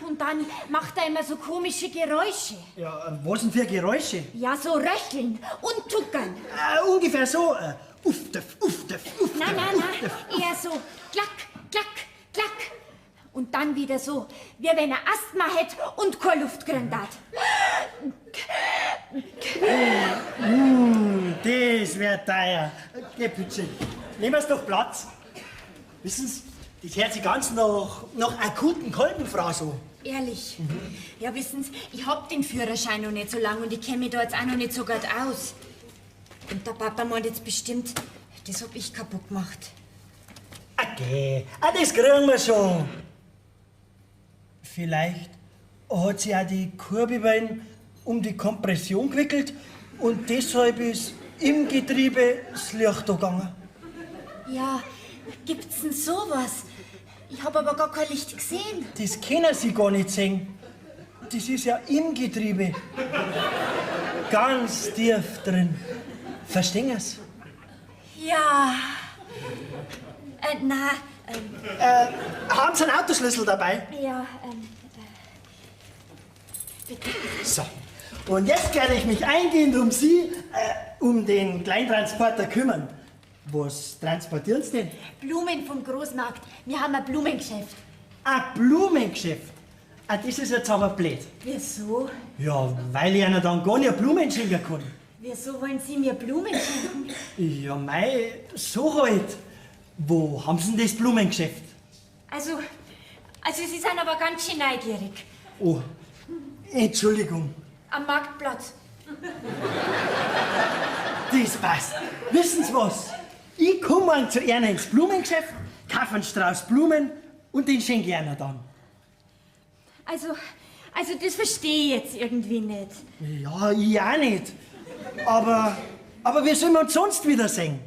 Und dann macht er immer so komische Geräusche. Ja, was denn für Geräusche? Ja, so röcheln und tuckern. Ungefähr so. Uff. Nein, eher so klack, klack, klack. Und dann wieder so, wie wenn er Asthma hätte und keine Luft gekriegt hat. Das wird teuer. Geh, bitte. Nehmen wir doch Platz. Wissen Sie, das hört sich ganz nach akuten Kolbenfraß an. Ehrlich? Ja, wissen Sie, ich hab den Führerschein noch nicht so lange und ich kenne mich da jetzt auch noch nicht so gut aus. Und der Papa meint jetzt bestimmt, das hab ich kaputt gemacht. Okay, das kriegen wir schon. Vielleicht hat sie auch die Kurve bei ihm um die Kompression gewickelt und deshalb ist im Getriebe das Licht gegangen. Ja, gibt's denn sowas? Ich hab aber gar kein Licht gesehen. Das können Sie gar nicht sehen. Das ist ja im Getriebe. Ganz tief drin. Verstehen Sie? Ja. Haben Sie einen Autoschlüssel dabei? Ja, So. Und jetzt werde ich mich eingehend um Sie, um den Kleintransporter kümmern. Was transportieren Sie denn? Blumen vom Großmarkt. Wir haben ein Blumengeschäft. Ein Blumengeschäft. Das ist jetzt aber blöd. Wieso? Ja, weil ich Ihnen dann gar nicht Blumen schenken kann. Wieso wollen Sie mir Blumen schenken? Ja, mei, so halt. Wo haben Sie denn das Blumengeschäft? Also, Sie sind aber ganz schön neugierig. Oh, Entschuldigung. Am Marktplatz. Das passt. Wissen Sie was? Ich komme zu Erna ins Blumengeschäft, kaufe einen Strauß Blumen und den schenke ich Erna dann. Also das verstehe ich jetzt irgendwie nicht. Ja, ich auch nicht. Aber wie sollen wir uns sonst wiedersehen?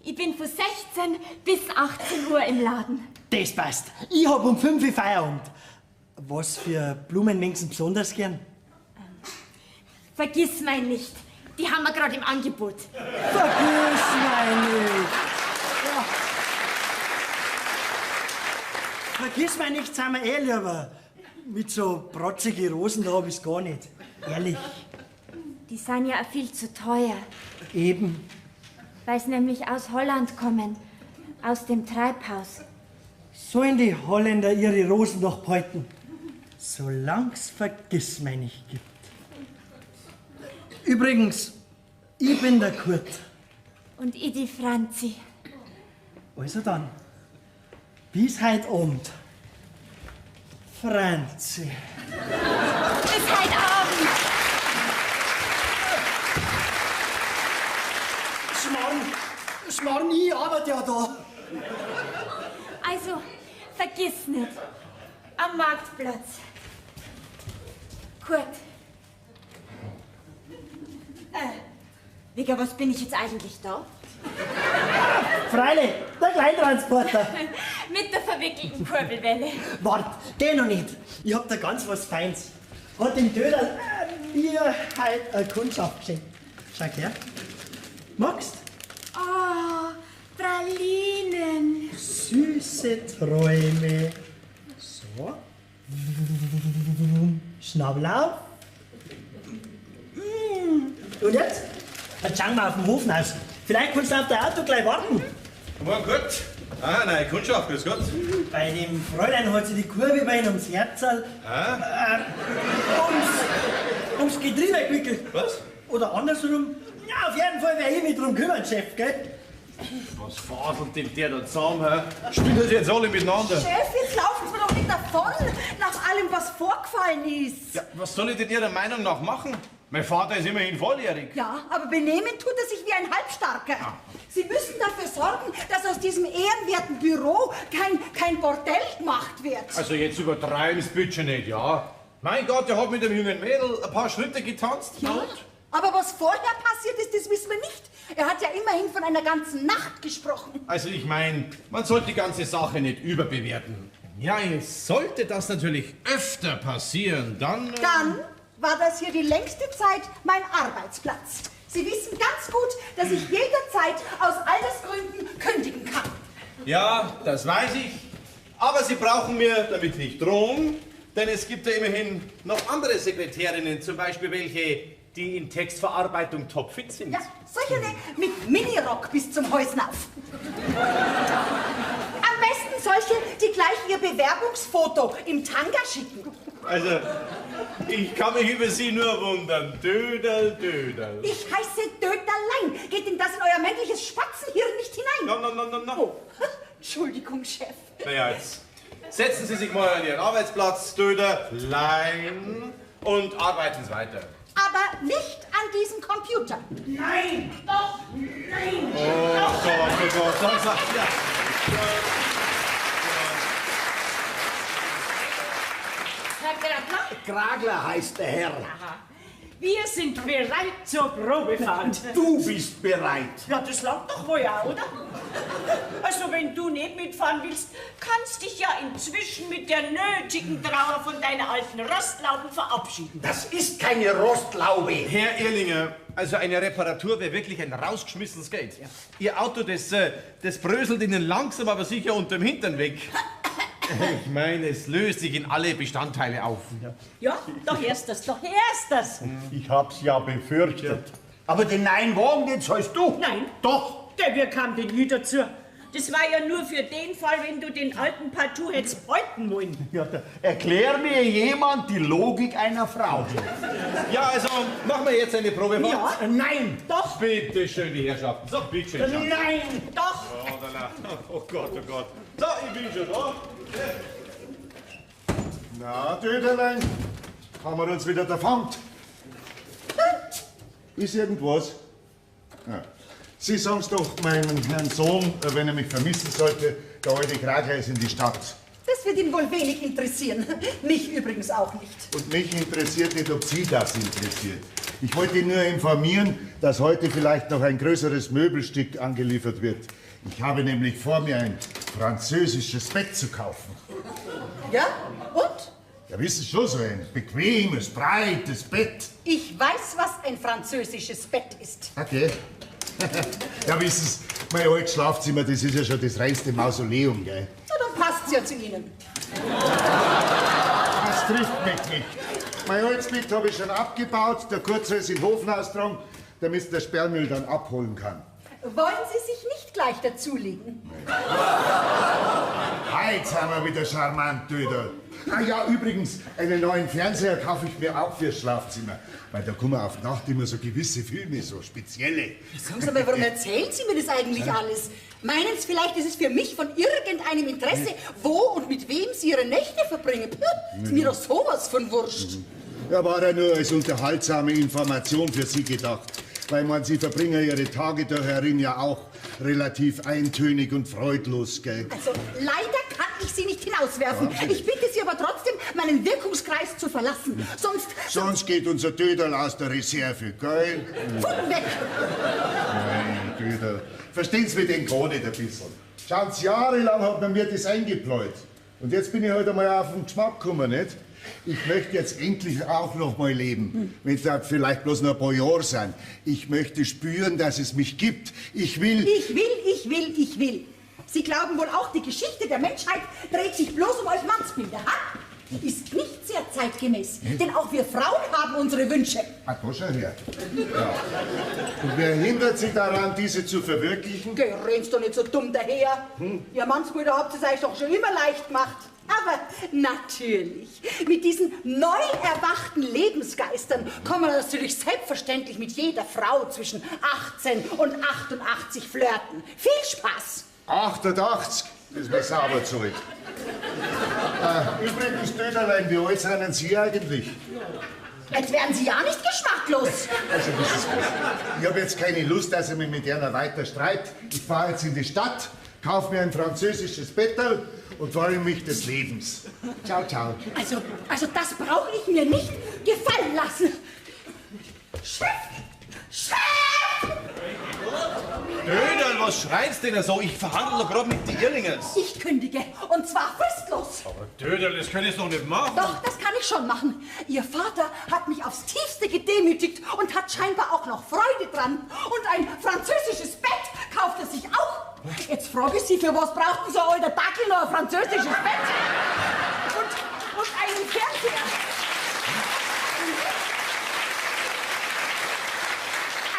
Ich bin von 16 bis 18 Uhr im Laden. Das passt. Ich hab um 5 Uhr Feierabend. Was für Blumen mögen besonders gern? Vergiss mein nicht. Die haben wir gerade im Angebot. Vergiss mein nicht. Ja. Vergiss mein nicht, sind wir lieber. Mit so protzige Rosen, da hab ich's gar nicht. Ehrlich. Die sind ja auch viel zu teuer. Eben. Weil sie nämlich aus Holland kommen. Aus dem Treibhaus. Sollen die Holländer ihre Rosen noch behalten? Solang's vergiss mein nicht gibt. Übrigens, ich bin der Kurt. Und ich die Franzi. Also dann, bis heute Abend. Franzi. Bis heute Abend. Schmarrn, ich arbeite ja da. Also, vergiss nicht. Am Marktplatz. Kurt. Wegen was bin ich jetzt eigentlich da? Freilich, der Kleintransporter. Mit der verwickelten Kurbelwelle. Wart, den noch nicht. Ich hab da ganz was Feins. Hat dem Döderl mir halt eine Kundschaft geschenkt. Schau her. Magst? Oh, Pralinen. Süße Träume. So. Schnabel auf. Und jetzt? Jetzt schauen wir auf dem Hof aus. Vielleicht kannst du auf dein Auto gleich warten. Morgen gut. Ah, nein, Kundschaft, grüß Gott. Bei dem Fräulein hat sie die Kurve bei ihm ums Herzl. Ums Getriebe gewickelt. Was? Oder andersrum. Ja, auf jeden Fall werde ich mich drum kümmern, Chef, gell? Was faselt denn der da zusammen, hä? Spielen das jetzt alle miteinander? Chef, jetzt laufen Sie mir doch nicht davon, nach allem, was vorgefallen ist. Ja, was soll ich denn Ihrer Meinung nach machen? Mein Vater ist immerhin volljährig. Ja, aber benehmen tut er sich wie ein Halbstarker. Sie müssen dafür sorgen, dass aus diesem ehrenwerten Büro kein Bordell gemacht wird. Also jetzt übertreiben Sie bitte nicht, ja? Mein Gott, der hat mit dem jungen Mädel ein paar Schritte getanzt. Ja, aber was vorher passiert ist, das wissen wir nicht. Er hat ja immerhin von einer ganzen Nacht gesprochen. Also ich meine, man sollte die ganze Sache nicht überbewerten. Ja, sollte das natürlich öfter passieren, dann... Dann war das hier die längste Zeit mein Arbeitsplatz. Sie wissen ganz gut, dass ich jederzeit aus Altersgründen kündigen kann. Ja, das weiß ich. Aber Sie brauchen mir damit nicht drohen, denn es gibt ja immerhin noch andere Sekretärinnen, zum Beispiel welche, die in Textverarbeitung topfit sind. Ja, solche mit Minirock bis zum Häusnauf. Am besten solche, die gleich ihr Bewerbungsfoto im Tanga schicken. Also, ich kann mich über Sie nur wundern. Dödel, Dödel. Ich heiße Döderlein. Geht denn das in euer männliches Spatzenhirn nicht hinein? No. Oh, Entschuldigung, Chef. Naja, jetzt setzen Sie sich mal an Ihren Arbeitsplatz, Döderlein, und arbeiten Sie weiter. Aber nicht an diesem Computer. Nein! Doch! Nein! Oh Gott, ja. Herr Grabler? Gragler heißt der Herr. Aha. Wir sind bereit zur Probefahrt. Du bist bereit. Ja, das langt doch wohl auch, oder? Also, wenn du nicht mitfahren willst, kannst dich ja inzwischen mit der nötigen Trauer von deiner alten Rostlauben verabschieden. Das ist keine Rostlaube. Herr Ehrlinger, also eine Reparatur wäre wirklich ein rausgeschmissenes Geld. Ja. Ihr Auto, das bröselt Ihnen langsam, aber sicher unterm Hintern weg. Ich meine, es löst sich in alle Bestandteile auf. Ja, da hörst du's, da hörst du's. Ich hab's ja befürchtet. Aber den neuen Wagen, den zahlst du? Nein. Doch. Der, wir kamen den nie dazu. Das war ja nur für den Fall, wenn du den alten partout hättest behalten wollen. Ja, erklär mir jemand die Logik einer Frau. Ja, also machen wir jetzt eine Probefahrt. Ja. Nein. Doch. Bitte schön, die Herrschaften. So, bitte schön. Nein. Doch. Oh Gott, oh Gott. So, ich bin schon da. Na, Döderlein, haben wir uns wieder davont. Ist irgendwas? Ja. Sie sagen's doch meinem Herrn Sohn, wenn er mich vermissen sollte, der alte Kragler ist in die Stadt. Das wird ihn wohl wenig interessieren. Mich übrigens auch nicht. Und mich interessiert nicht, ob Sie das interessiert. Ich wollte ihn nur informieren, dass heute vielleicht noch ein größeres Möbelstück angeliefert wird. Ich habe nämlich vor, mir ein französisches Bett zu kaufen. Ja? Und? Ja, wissen Sie schon, so ein bequemes, breites Bett. Ich weiß, was ein französisches Bett ist. Okay. Ja, wissen Sie, mein altes Schlafzimmer, das ist ja schon das reinste Mausoleum, gell? Na, dann passt's ja zu Ihnen. Das trifft mich nicht. Mein altes Bett habe ich schon abgebaut, der Kurzer ist in den Hofen austragen, damit der Sperrmüll dann abholen kann. Wollen Sie sich nicht gleich dazulegen? Heute sind wir wieder charmant, Döder. Ah ja, übrigens, einen neuen Fernseher kaufe ich mir auch fürs Schlafzimmer. Weil da kommen auf Nacht immer so gewisse Filme, so spezielle. Sagen Sie mal, warum erzählen Sie mir das eigentlich alles? Meinen Sie vielleicht, ist es für mich von irgendeinem Interesse, wo und mit wem Sie Ihre Nächte verbringen? Ist mir doch sowas von wurscht. Ja, war ja nur als unterhaltsame Information für Sie gedacht. Weil man, Sie verbringen Ihre Tage da herin ja auch relativ eintönig und freudlos, gell? Also, leider kann ich Sie nicht hinauswerfen. Ich bitte Sie aber trotzdem, meinen Wirkungskreis zu verlassen. Sonst geht unser Döderl aus der Reserve, gell? Pfunden weg! Nein, Döderl. Verstehen Sie mich denn gar nicht ein bisschen? Schauen Sie, jahrelang hat man mir das eingepläut. Und jetzt bin ich halt einmal auf den Geschmack gekommen, nicht? Ich möchte jetzt endlich auch noch mal leben, wenn es da vielleicht bloß noch ein paar Jahre sind. Ich möchte spüren, dass es mich gibt. Ich will... Ich will. Sie glauben wohl auch, die Geschichte der Menschheit dreht sich bloß um euch Mannsbilder, ha? Ist nicht sehr zeitgemäß, denn auch wir Frauen haben unsere Wünsche. Ah, da schau her. Ja. Und wer hindert Sie daran, diese zu verwirklichen? Geh, rennt's doch nicht so dumm daher. Ihr Mannsbrüder habt es euch doch schon immer leicht gemacht. Aber natürlich, mit diesen neu erwachten Lebensgeistern kann man natürlich selbstverständlich mit jeder Frau zwischen 18 und 88 flirten. Viel Spaß! 88, das ist mir sauber zurück. Übrigens, Döderlein, wie alt sind Sie eigentlich? Als wären Sie ja nicht geschmacklos. Also, das ist gut. Ich habe jetzt keine Lust, dass ich mich mit einer weiter streit. Ich fahre jetzt in die Stadt, kaufe mir ein französisches Bettel und freue mich des Lebens. Ciao, ciao. Also das brauche ich mir nicht gefallen lassen. Chef! Döderl, was schreit's denn so? Ich verhandle doch gerade mit den Irlingers. Ich kündige, und zwar fristlos. Aber Döderl, das könntest du doch nicht machen. Doch, das kann ich schon machen. Ihr Vater hat mich aufs Tiefste gedemütigt und hat scheinbar auch noch Freude dran. Und ein französisches Bett kauft er sich auch. Jetzt frage ich Sie, für was braucht denn so ein alter Dackel noch ein französisches Bett? Und einen Fernseher.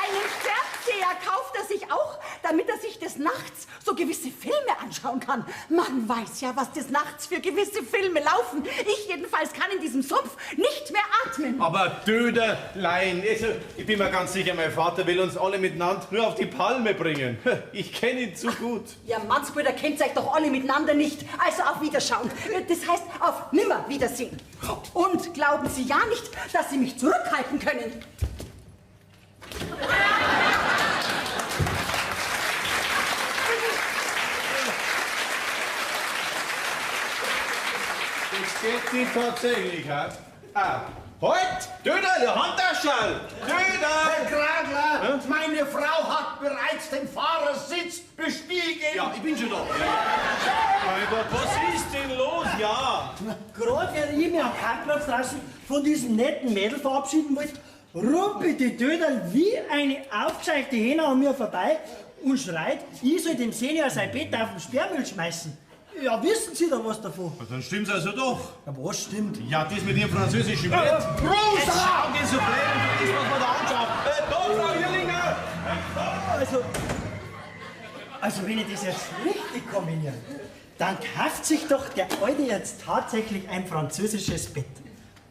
Einen Fernseher kauft er sich auch, damit er sich des Nachts so gewisse Filme anschauen kann. Man weiß ja, was des Nachts für gewisse Filme laufen. Ich jedenfalls kann in diesem Sumpf nicht mehr atmen. Aber Döderlein, also, ich bin mir ganz sicher, mein Vater will uns alle miteinander nur auf die Palme bringen. Ich kenne ihn zu gut. Ihr Mannsbrüder kennt euch doch alle miteinander nicht. Also auf Wiederschauen. Das heißt auf Nimmerwiedersehen. Und glauben Sie ja nicht, dass Sie mich zurückhalten können. Das geht die tatsächlich, ha? Halt! Döderl, der Handtaschel! Herr Döderl! Kragler, meine Frau hat bereits den Fahrersitz bestiegen. Ja, ich bin schon da. Aber was ist denn los? Ja! Gerade während ich mich am Parkplatz draußen von diesem netten Mädel verabschieden wollte, rumpelt die Döderl wie eine aufgescheuchte Hähne an mir vorbei und schreit, ich soll dem Senior sein Bett auf den Sperrmüll schmeißen. Ja, wissen Sie da was davon? Dann stimmt's also doch. Ja, was stimmt? Ja, das mit Ihrem französischen Bett. Jetzt schauen die so blöd, das was man da anschaut. Da, Frau Irlinger! Also wenn ich das jetzt richtig kombiniere, dann kauft sich doch der Alte jetzt tatsächlich ein französisches Bett.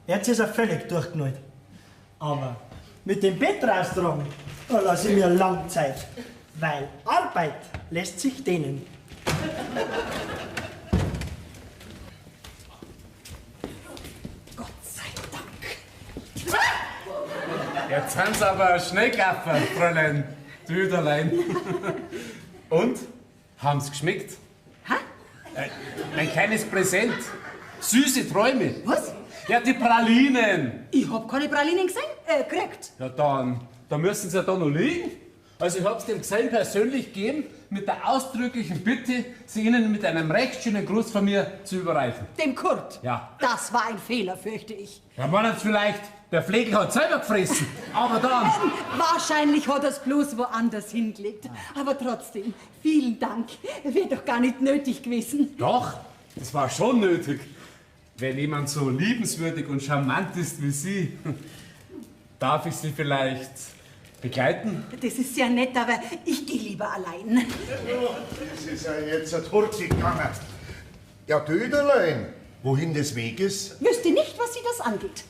Jetzt ist er völlig durchgenollt. Aber mit dem Bett raustragen, da lasse ich mir lang Zeit. Weil Arbeit lässt sich dehnen. Gott sei Dank. Jetzt sind Sie aber Schnellklaffer, Fräulein Döderlein. Und? Haben's geschmeckt? Hä? Ein kleines Präsent. Süße Träume. Was? Ja, die Pralinen. Ich hab keine Pralinen gekriegt. Ja, da müssen sie ja da noch liegen. Also ich hab's dem Gesellen persönlich gegeben, mit der ausdrücklichen Bitte, sie Ihnen mit einem recht schönen Gruß von mir zu überreichen. Dem Kurt? Ja. Das war ein Fehler, fürchte ich. Ja, war das vielleicht, der Pfleger hat selber gefressen, aber dann... Wahrscheinlich hat er es bloß woanders hingelegt. Aber trotzdem, vielen Dank. Wäre doch gar nicht nötig gewesen. Doch, das war schon nötig. Wenn jemand so liebenswürdig und charmant ist wie Sie, darf ich Sie vielleicht begleiten? Das ist sehr nett, aber ich gehe lieber allein. Das ist ja jetzt ein Turzi gegangen. Ja, Döderlein, wohin des Weges? Wüsste nicht, was Sie das angeht.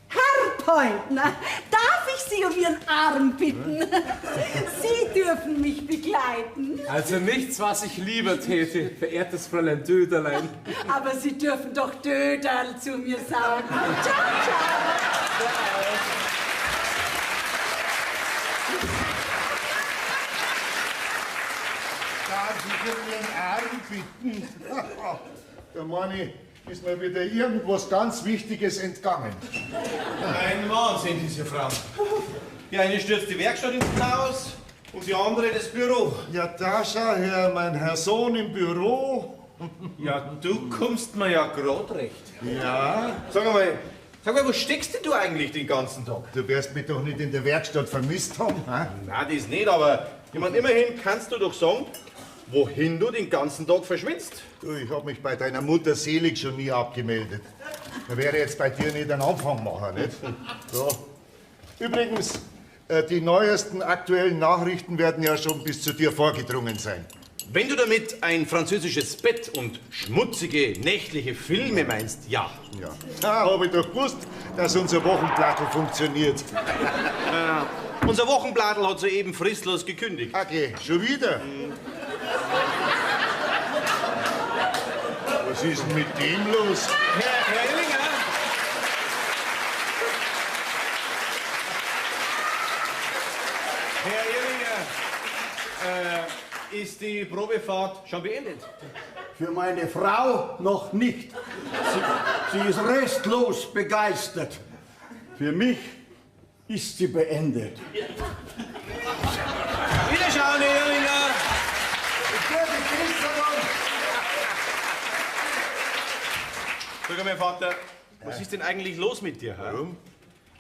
Herr Pointner, darf ich Sie um Ihren Arm bitten? Sie dürfen mich begleiten. Also nichts, was ich lieber täte, verehrtes Fräulein Döderlein. Aber Sie dürfen doch Döderl zu mir sagen. Ciao, ciao. Darf ich um Ihren Arm bitten? Da meine ich, ist mir wieder irgendwas ganz Wichtiges entgangen. Ein Wahnsinn, diese Frau. Die eine stürzt die Werkstatt ins Chaos und die andere das Büro. Ja, da schau her, mein Herr Sohn im Büro. Ja, du kommst mir ja grad recht. Ja? Sag mal, wo steckst denn du eigentlich den ganzen Tag? Du wirst mich doch nicht in der Werkstatt vermisst haben, hä? Na, das nicht, aber ich mein, immerhin kannst du doch sagen, wohin du den ganzen Tag verschwitzt. Du, ich hab mich bei deiner Mutter selig schon nie abgemeldet. Da wäre jetzt bei dir nicht ein Anfang machen, nicht? So. Übrigens, die neuesten aktuellen Nachrichten werden ja schon bis zu dir vorgedrungen sein. Wenn du damit ein französisches Bett und schmutzige nächtliche Filme meinst, ja. Ja. Da hab ich doch gewusst, dass unser Wochenblattl funktioniert. Unser Wochenblattl hat soeben fristlos gekündigt. Okay, schon wieder? Was ist denn mit dem los? Herr Ellinger! Herr Ellinger, ist die Probefahrt schon beendet? Für meine Frau noch nicht. Sie ist restlos begeistert. Für mich ist sie beendet. Wiederschauen, Herr Ellinger! Sag mal, Vater, was ist denn eigentlich los mit dir? Warum?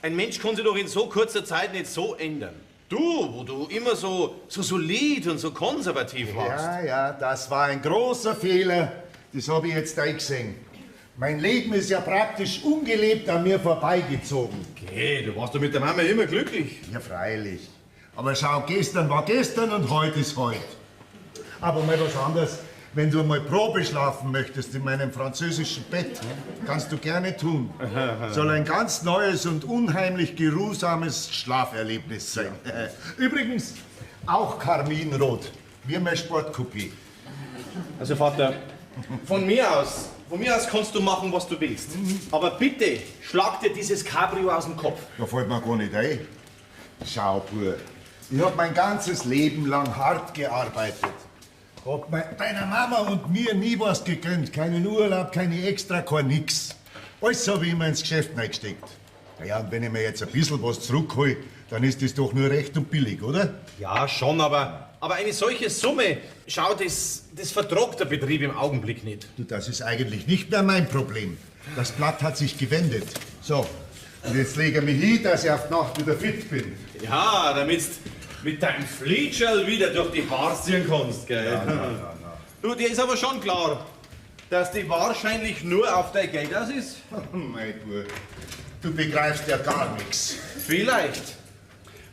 Ein Mensch kann sich doch in so kurzer Zeit nicht so ändern. Du, wo du immer so solid und so konservativ warst. Ja, das war ein großer Fehler. Das habe ich jetzt eingesehen. Mein Leben ist ja praktisch ungelebt an mir vorbeigezogen. Okay, du warst doch mit der Mama immer glücklich. Ja, freilich. Aber schau, gestern war gestern und heute ist heute. Aber mal was anderes. Wenn du mal Probe schlafen möchtest in meinem französischen Bett, kannst du gerne tun. Soll ein ganz neues und unheimlich geruhsames Schlaferlebnis sein. Übrigens, auch Karminrot, wie mein Sportkopie. Also Vater, von mir aus kannst du machen, was du willst. Aber bitte, schlag dir dieses Cabrio aus dem Kopf. Da fällt mir gar nicht ein. Schau, Bub, ich hab mein ganzes Leben lang hart gearbeitet. Hab deiner Mama und mir nie was gegönnt. Keinen Urlaub, keine Extra, kein nix. Alles habe ich immer ins Geschäft reingesteckt. Ja, und wenn ich mir jetzt ein bisschen was zurückhole, dann ist das doch nur recht und billig, oder? Ja, schon, aber eine solche Summe, schau, das vertragt der Betrieb im Augenblick nicht. Du, das ist eigentlich nicht mehr mein Problem. Das Blatt hat sich gewendet. So, und jetzt lege ich mich hin, dass ich auf die Nacht wieder fit bin. Ja, damit mit deinem Flietscherl wieder durch die Haare ziehen kannst, gell? Ja. Du, dir ist aber schon klar, dass die wahrscheinlich nur auf dein Geld aus ist. Mein Bub, du begreifst ja gar nichts. Vielleicht.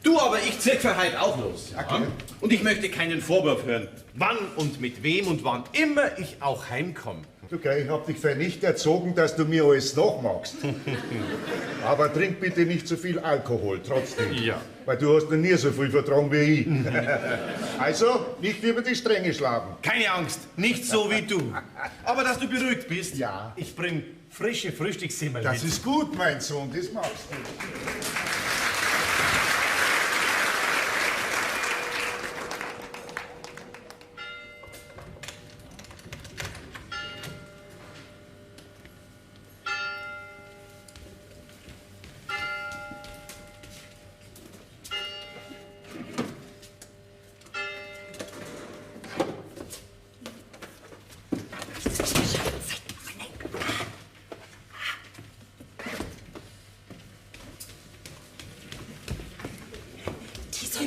Du, aber ich zieh für heute auch los. Ja? Okay. Und ich möchte keinen Vorwurf hören, wann und mit wem und wann immer ich auch heimkomme. Du, gell, ich hab dich für nicht erzogen, dass du mir alles nachmachst. Aber trink bitte nicht zu viel Alkohol, trotzdem. Ja. Weil du hast noch nie so viel vertragen wie ich. Also, nicht über die Stränge schlagen. Keine Angst, nicht so wie du. Aber dass du beruhigt bist, Ja. ich bring frische Frühstückssemmel Das mit. ist gut, mein Sohn, das magst du.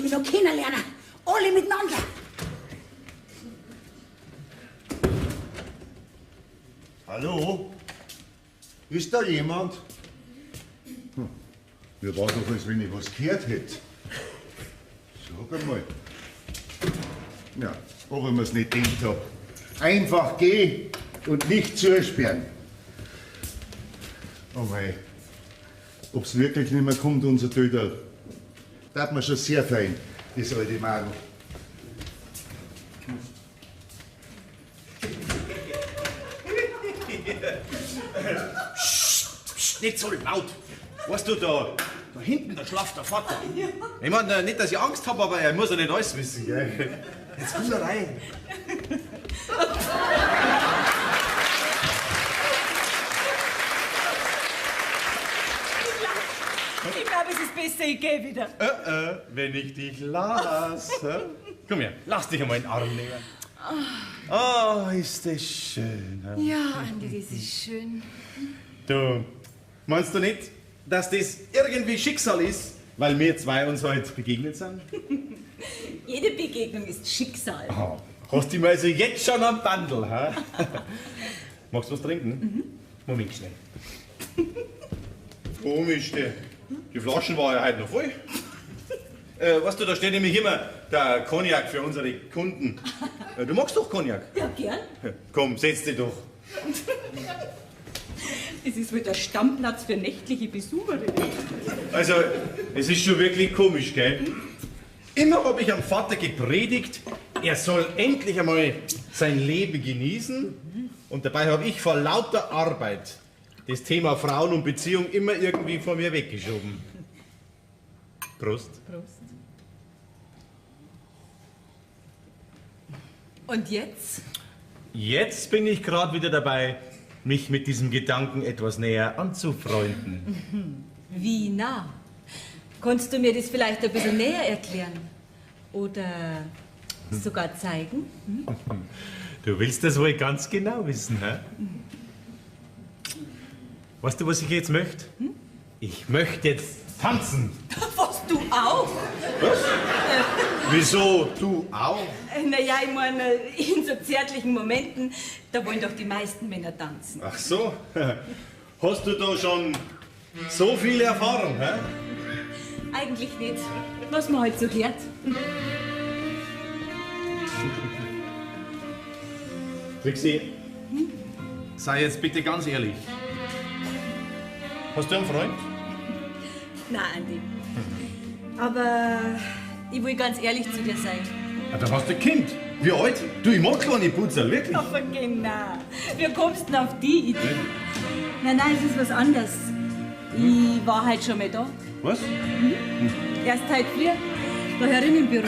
mich noch kennenlernen. Alle miteinander. Hallo? Ist da jemand? Mir war doch, als wenn ich was gehört hätte. Sag einmal. Ja, ob ich mir's nicht gedacht hab. Einfach geh und nicht zusperren. Oh mei, ob's wirklich nicht mehr kommt, unser Töter. Da hat mir schon sehr fein, das alte Madel. Nicht so laut. Weißt du, da hinten, da schlaft der Vater. Ich meine, nicht, dass ich Angst habe, aber er muss ja nicht alles wissen, gell? Jetzt komm da rein. Ich glaube, es ist besser, ich gehe wieder. Wenn ich dich lasse. Komm her, lass dich einmal in den Arm nehmen. Oh, ist das schön. Ja, Andi, das ist schön. Du, meinst du nicht, dass das irgendwie Schicksal ist, weil wir zwei uns heute begegnet sind? Jede Begegnung ist Schicksal. Oh, hast du mal also jetzt schon am Bandel, ha? Magst du was trinken? Moment schnell. Komisch, die Flaschen waren ja heute noch voll. Weißt du, da steht nämlich immer der Cognac für unsere Kunden. Du magst doch Cognac? Ja, gern. Komm, setz dich doch. Es ist wohl der Stammplatz für nächtliche Besucherinnen. Also, es ist schon wirklich komisch, gell? Immer habe ich am Vater gepredigt, er soll endlich einmal sein Leben genießen. Und dabei habe ich vor lauter Arbeit das Thema Frauen und Beziehung immer irgendwie von mir weggeschoben. Prost. Prost. Und jetzt? Jetzt bin ich gerade wieder dabei, mich mit diesem Gedanken etwas näher anzufreunden. Wie nah? Kannst du mir das vielleicht ein bisschen näher erklären? Oder sogar zeigen? Du willst das wohl ganz genau wissen, hä? Weißt du, was ich jetzt möchte? Ich möchte jetzt tanzen. Was, du auch? Was? Wieso du auch? Naja, ich meine, in so zärtlichen Momenten, da wollen doch die meisten Männer tanzen. Ach so. Hast du da schon so viel Erfahrung, hä? Eigentlich nicht, was man halt so hört. Trixie, sei jetzt bitte ganz ehrlich. Hast du einen Freund? Nein, Andi. Aber ich will ganz ehrlich zu dir sein. Ja, dann hast du ein Kind. Wie alt? Du, ich mag kleine Putzer, wirklich. Aber genau. Wie kommst du denn auf die Idee? Nein, es ist was anderes. Ich war halt schon mal da. Was? Erst heute früh, da herin im Büro.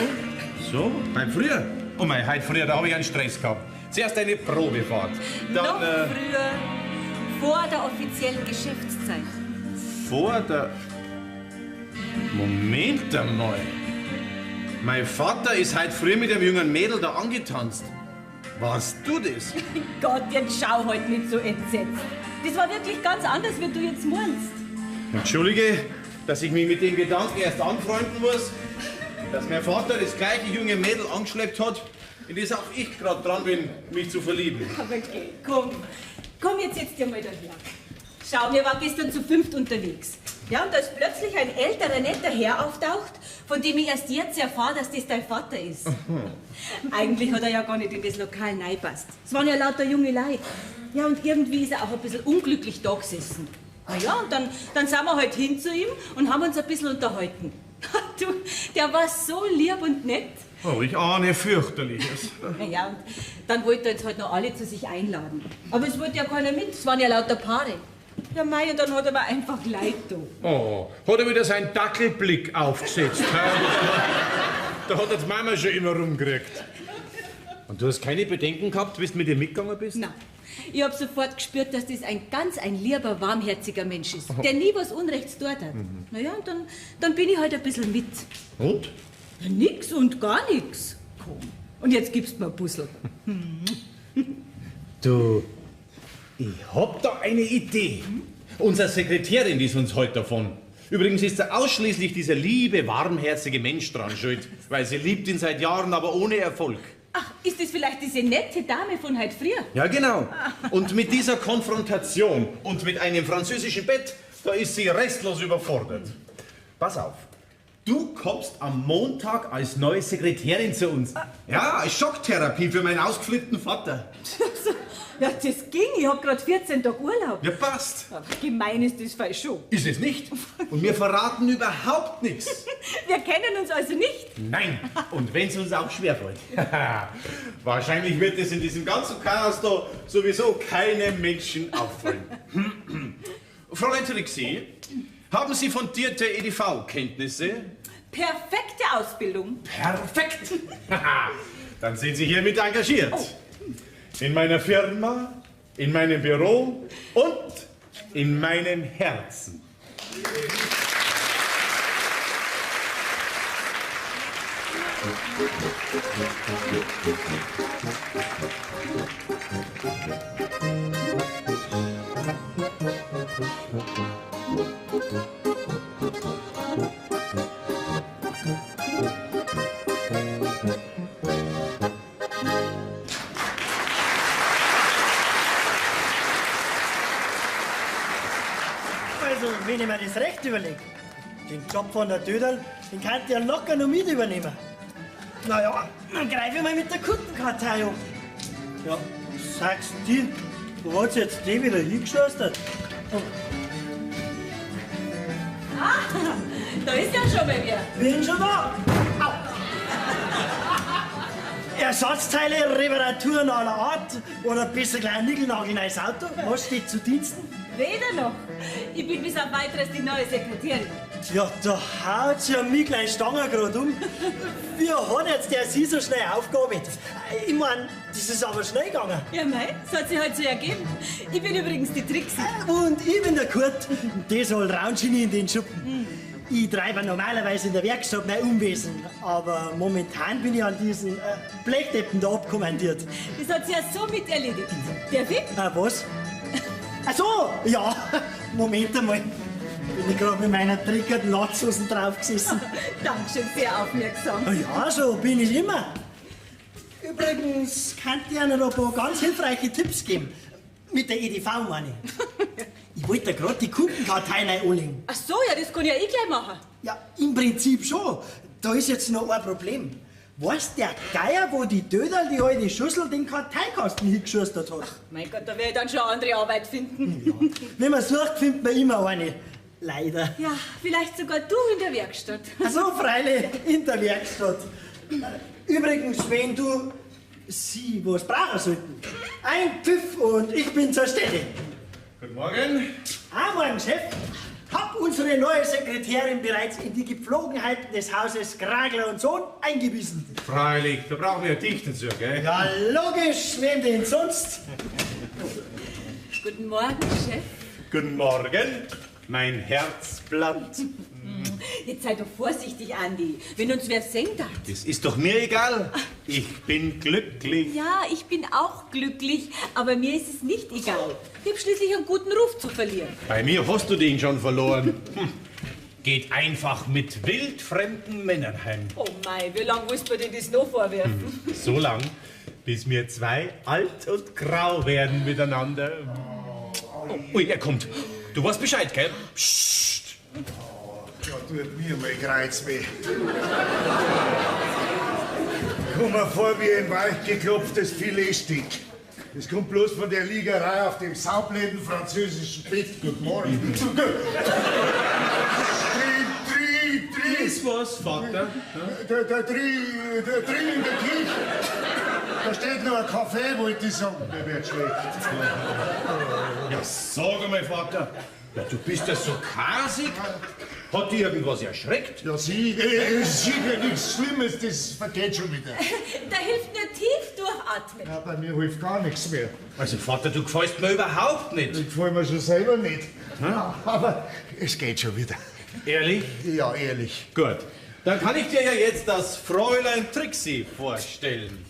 So, beim Früher? Oh mein, heute früher, da habe ich einen Stress gehabt. Zuerst eine Probefahrt. Noch Dann, früher, vor der offiziellen Geschäftszeit. vor der... Moment einmal. Mein Vater ist heute früh mit dem jungen Mädel da angetanzt. Warst du das? Gott, jetzt schau halt nicht so entsetzt. Das war wirklich ganz anders, wie du jetzt meinst. Entschuldige, dass ich mich mit dem Gedanken erst anfreunden muss, dass mein Vater das gleiche junge Mädel angeschleppt hat, in das auch ich gerade dran bin, mich zu verlieben. Aber okay, komm jetzt setz dir mal daher. Schau, wir waren gestern zu 5 unterwegs. Ja, und da ist plötzlich ein älterer, netter Herr auftaucht, von dem ich erst jetzt erfahre, dass das dein Vater ist. Eigentlich hat er ja gar nicht in das Lokal reingepasst. Es waren ja lauter junge Leute. Ja, und irgendwie ist er auch ein bisschen unglücklich da gesessen. Na ja, und dann sind wir halt hin zu ihm und haben uns ein bisschen unterhalten. Du, der war so lieb und nett. Oh, ich ahne fürchterliches. Naja, und dann wollte er uns halt noch alle zu sich einladen. Aber es wollte ja keiner mit, es waren ja lauter Paare. Ja, mei, und dann hat er mir einfach leid da. Oh, hat er wieder seinen Dackelblick aufgesetzt. Da hat jetzt Mama schon immer rumgekriegt. Und du hast keine Bedenken gehabt, bis du mit ihr mitgegangen bist? Nein, ich hab sofort gespürt, dass das ein lieber, warmherziger Mensch ist, der nie was Unrechts tut hat. Naja, und dann bin ich halt ein bisschen mit. Und? Ja, nix und gar nix. Komm, und jetzt gibst du mir ein Puzzle. Du, ich hab da eine Idee. Unsere Sekretärin ist uns heute davon. Übrigens ist da ausschließlich dieser liebe, warmherzige Mensch dran schuld, weil sie liebt ihn seit Jahren, aber ohne Erfolg. Ach, ist das vielleicht diese nette Dame von heute früher? Ja, genau. Und mit dieser Konfrontation und mit einem französischen Bett, da ist sie restlos überfordert. Pass auf. Du kommst am Montag als neue Sekretärin zu uns. Ja, als Schocktherapie für meinen ausgeflippten Vater. Ja, das ging. Ich hab grad 14 Tage Urlaub. Ja, passt. Aber gemein ist das falsch schon. Ist es nicht? Und wir verraten überhaupt nichts. Wir kennen uns also nicht. Nein. Und wenn es uns auch schwerfällt. Wahrscheinlich wird es in diesem ganzen Chaos da sowieso keinem Menschen auffallen. Fräulein Trixie, haben Sie fundierte EDV-Kenntnisse? Perfekte Ausbildung. Perfekt. Dann sind Sie hiermit engagiert. In meiner Firma, in meinem Büro und in meinem Herzen. Also, wenn ich mir das recht überlege, den Job von der Döderl, den kann ich ja locker noch mit übernehmen. Naja, dann greife ich mal mit der Kundenkartei an. Ja, sagst du, wo hat's jetzt die wieder hingeschustert? Da ist ja schon mal wer. Bin schon da. Au. Ersatzteile, Reparaturen aller Art oder besser gleich ein Nickelnagel in ein Auto. Was steht zu Diensten? Weder noch. Ich bin bis auf weiteres die neue Sekretärin. Ja, da haut's ja mich gleich Stange grad um. Wie hat jetzt der Sie so schnell aufgearbeitet? Ich mein, das ist aber schnell gegangen. Ja, mei, das hat sich halt so ergeben. Ich bin übrigens die Trixie. Und ich bin der Kurt. Das soll Raunschini in den Schuppen. Ich treibe normalerweise in der Werkstatt mein Unwesen, aber momentan bin ich an diesen Blechdeppen da abkommandiert. Das hat sich ja so mit erledigt. Darf ich? Was? Ach so, ja. Moment einmal. Bin ich gerade mit meiner trickerten Latzhosen drauf gesessen. Dankeschön, sehr aufmerksam. Ja, so bin ich immer. Übrigens kann ich Ihnen noch ein paar ganz hilfreiche Tipps geben. Mit der EDV, meine ich. Ich wollte gerade die Kundenkartei neu anlegen. Ach so, ja, das kann ja ich gleich machen. Ja, im Prinzip schon. Da ist jetzt noch ein Problem. Weiß der Geier, wo die Döderl die alte Schüssel den Karteikasten hingeschustert hat? Mein Gott, da werde ich dann schon eine andere Arbeit finden. Ja. Wenn man sucht, findet man immer eine. Leider. Ja, vielleicht sogar du in der Werkstatt. Ach so, freilich, in der Werkstatt. Übrigens, wenn du Sie was brauchen sollten, ein Pfiff und ich bin zur Stelle. Guten Morgen. Morgen, Chef. Hab unsere neue Sekretärin bereits in die Gepflogenheiten des Hauses Kragler und Sohn eingewiesen. Freilich, da brauchen wir ja dich dazu, gell? Ja, logisch, wem denn sonst? Guten Morgen, Chef. Guten Morgen, mein Herzblatt. Jetzt sei doch vorsichtig, Andi. Wenn uns wer senkt hat. Das ist doch mir egal. Ich bin glücklich. Ja, ich bin auch glücklich, aber mir ist es nicht egal. Ich habe schließlich einen guten Ruf zu verlieren. Bei mir hast du den schon verloren. Geht einfach mit wildfremden Männern heim. Oh mei, wie lange willst du dir das noch vorwerfen? So lang, bis wir zwei alt und grau werden miteinander. Oh, ui, er kommt. Du weißt Bescheid, gell? Psst. Ja, tut mir mal Kreuzweh. Komm mir vor wie ein weich geklopftes Filetstück. Das kommt bloß von der Liegerei auf dem saubläden französischen Bett. Guten Morgen. Ist was, Vater? Da drin in der Küche. Da steht noch ein Kaffee, wollte ich sagen. Der wird schlecht. Ja, sag einmal, Vater. Ja, du bist ja so kasig. Hat dich irgendwas erschreckt? Ja, Sie, sicher nichts Schlimmes, das vergeht schon wieder. Da hilft nur tief durchatmen. Ja, bei mir hilft gar nichts mehr. Also, Vater, du gefällst mir überhaupt nicht. Ich gefällt mir schon selber nicht. Aber es geht schon wieder. Ehrlich? Ja, ehrlich. Gut. Dann kann ich dir ja jetzt das Fräulein Trixie vorstellen.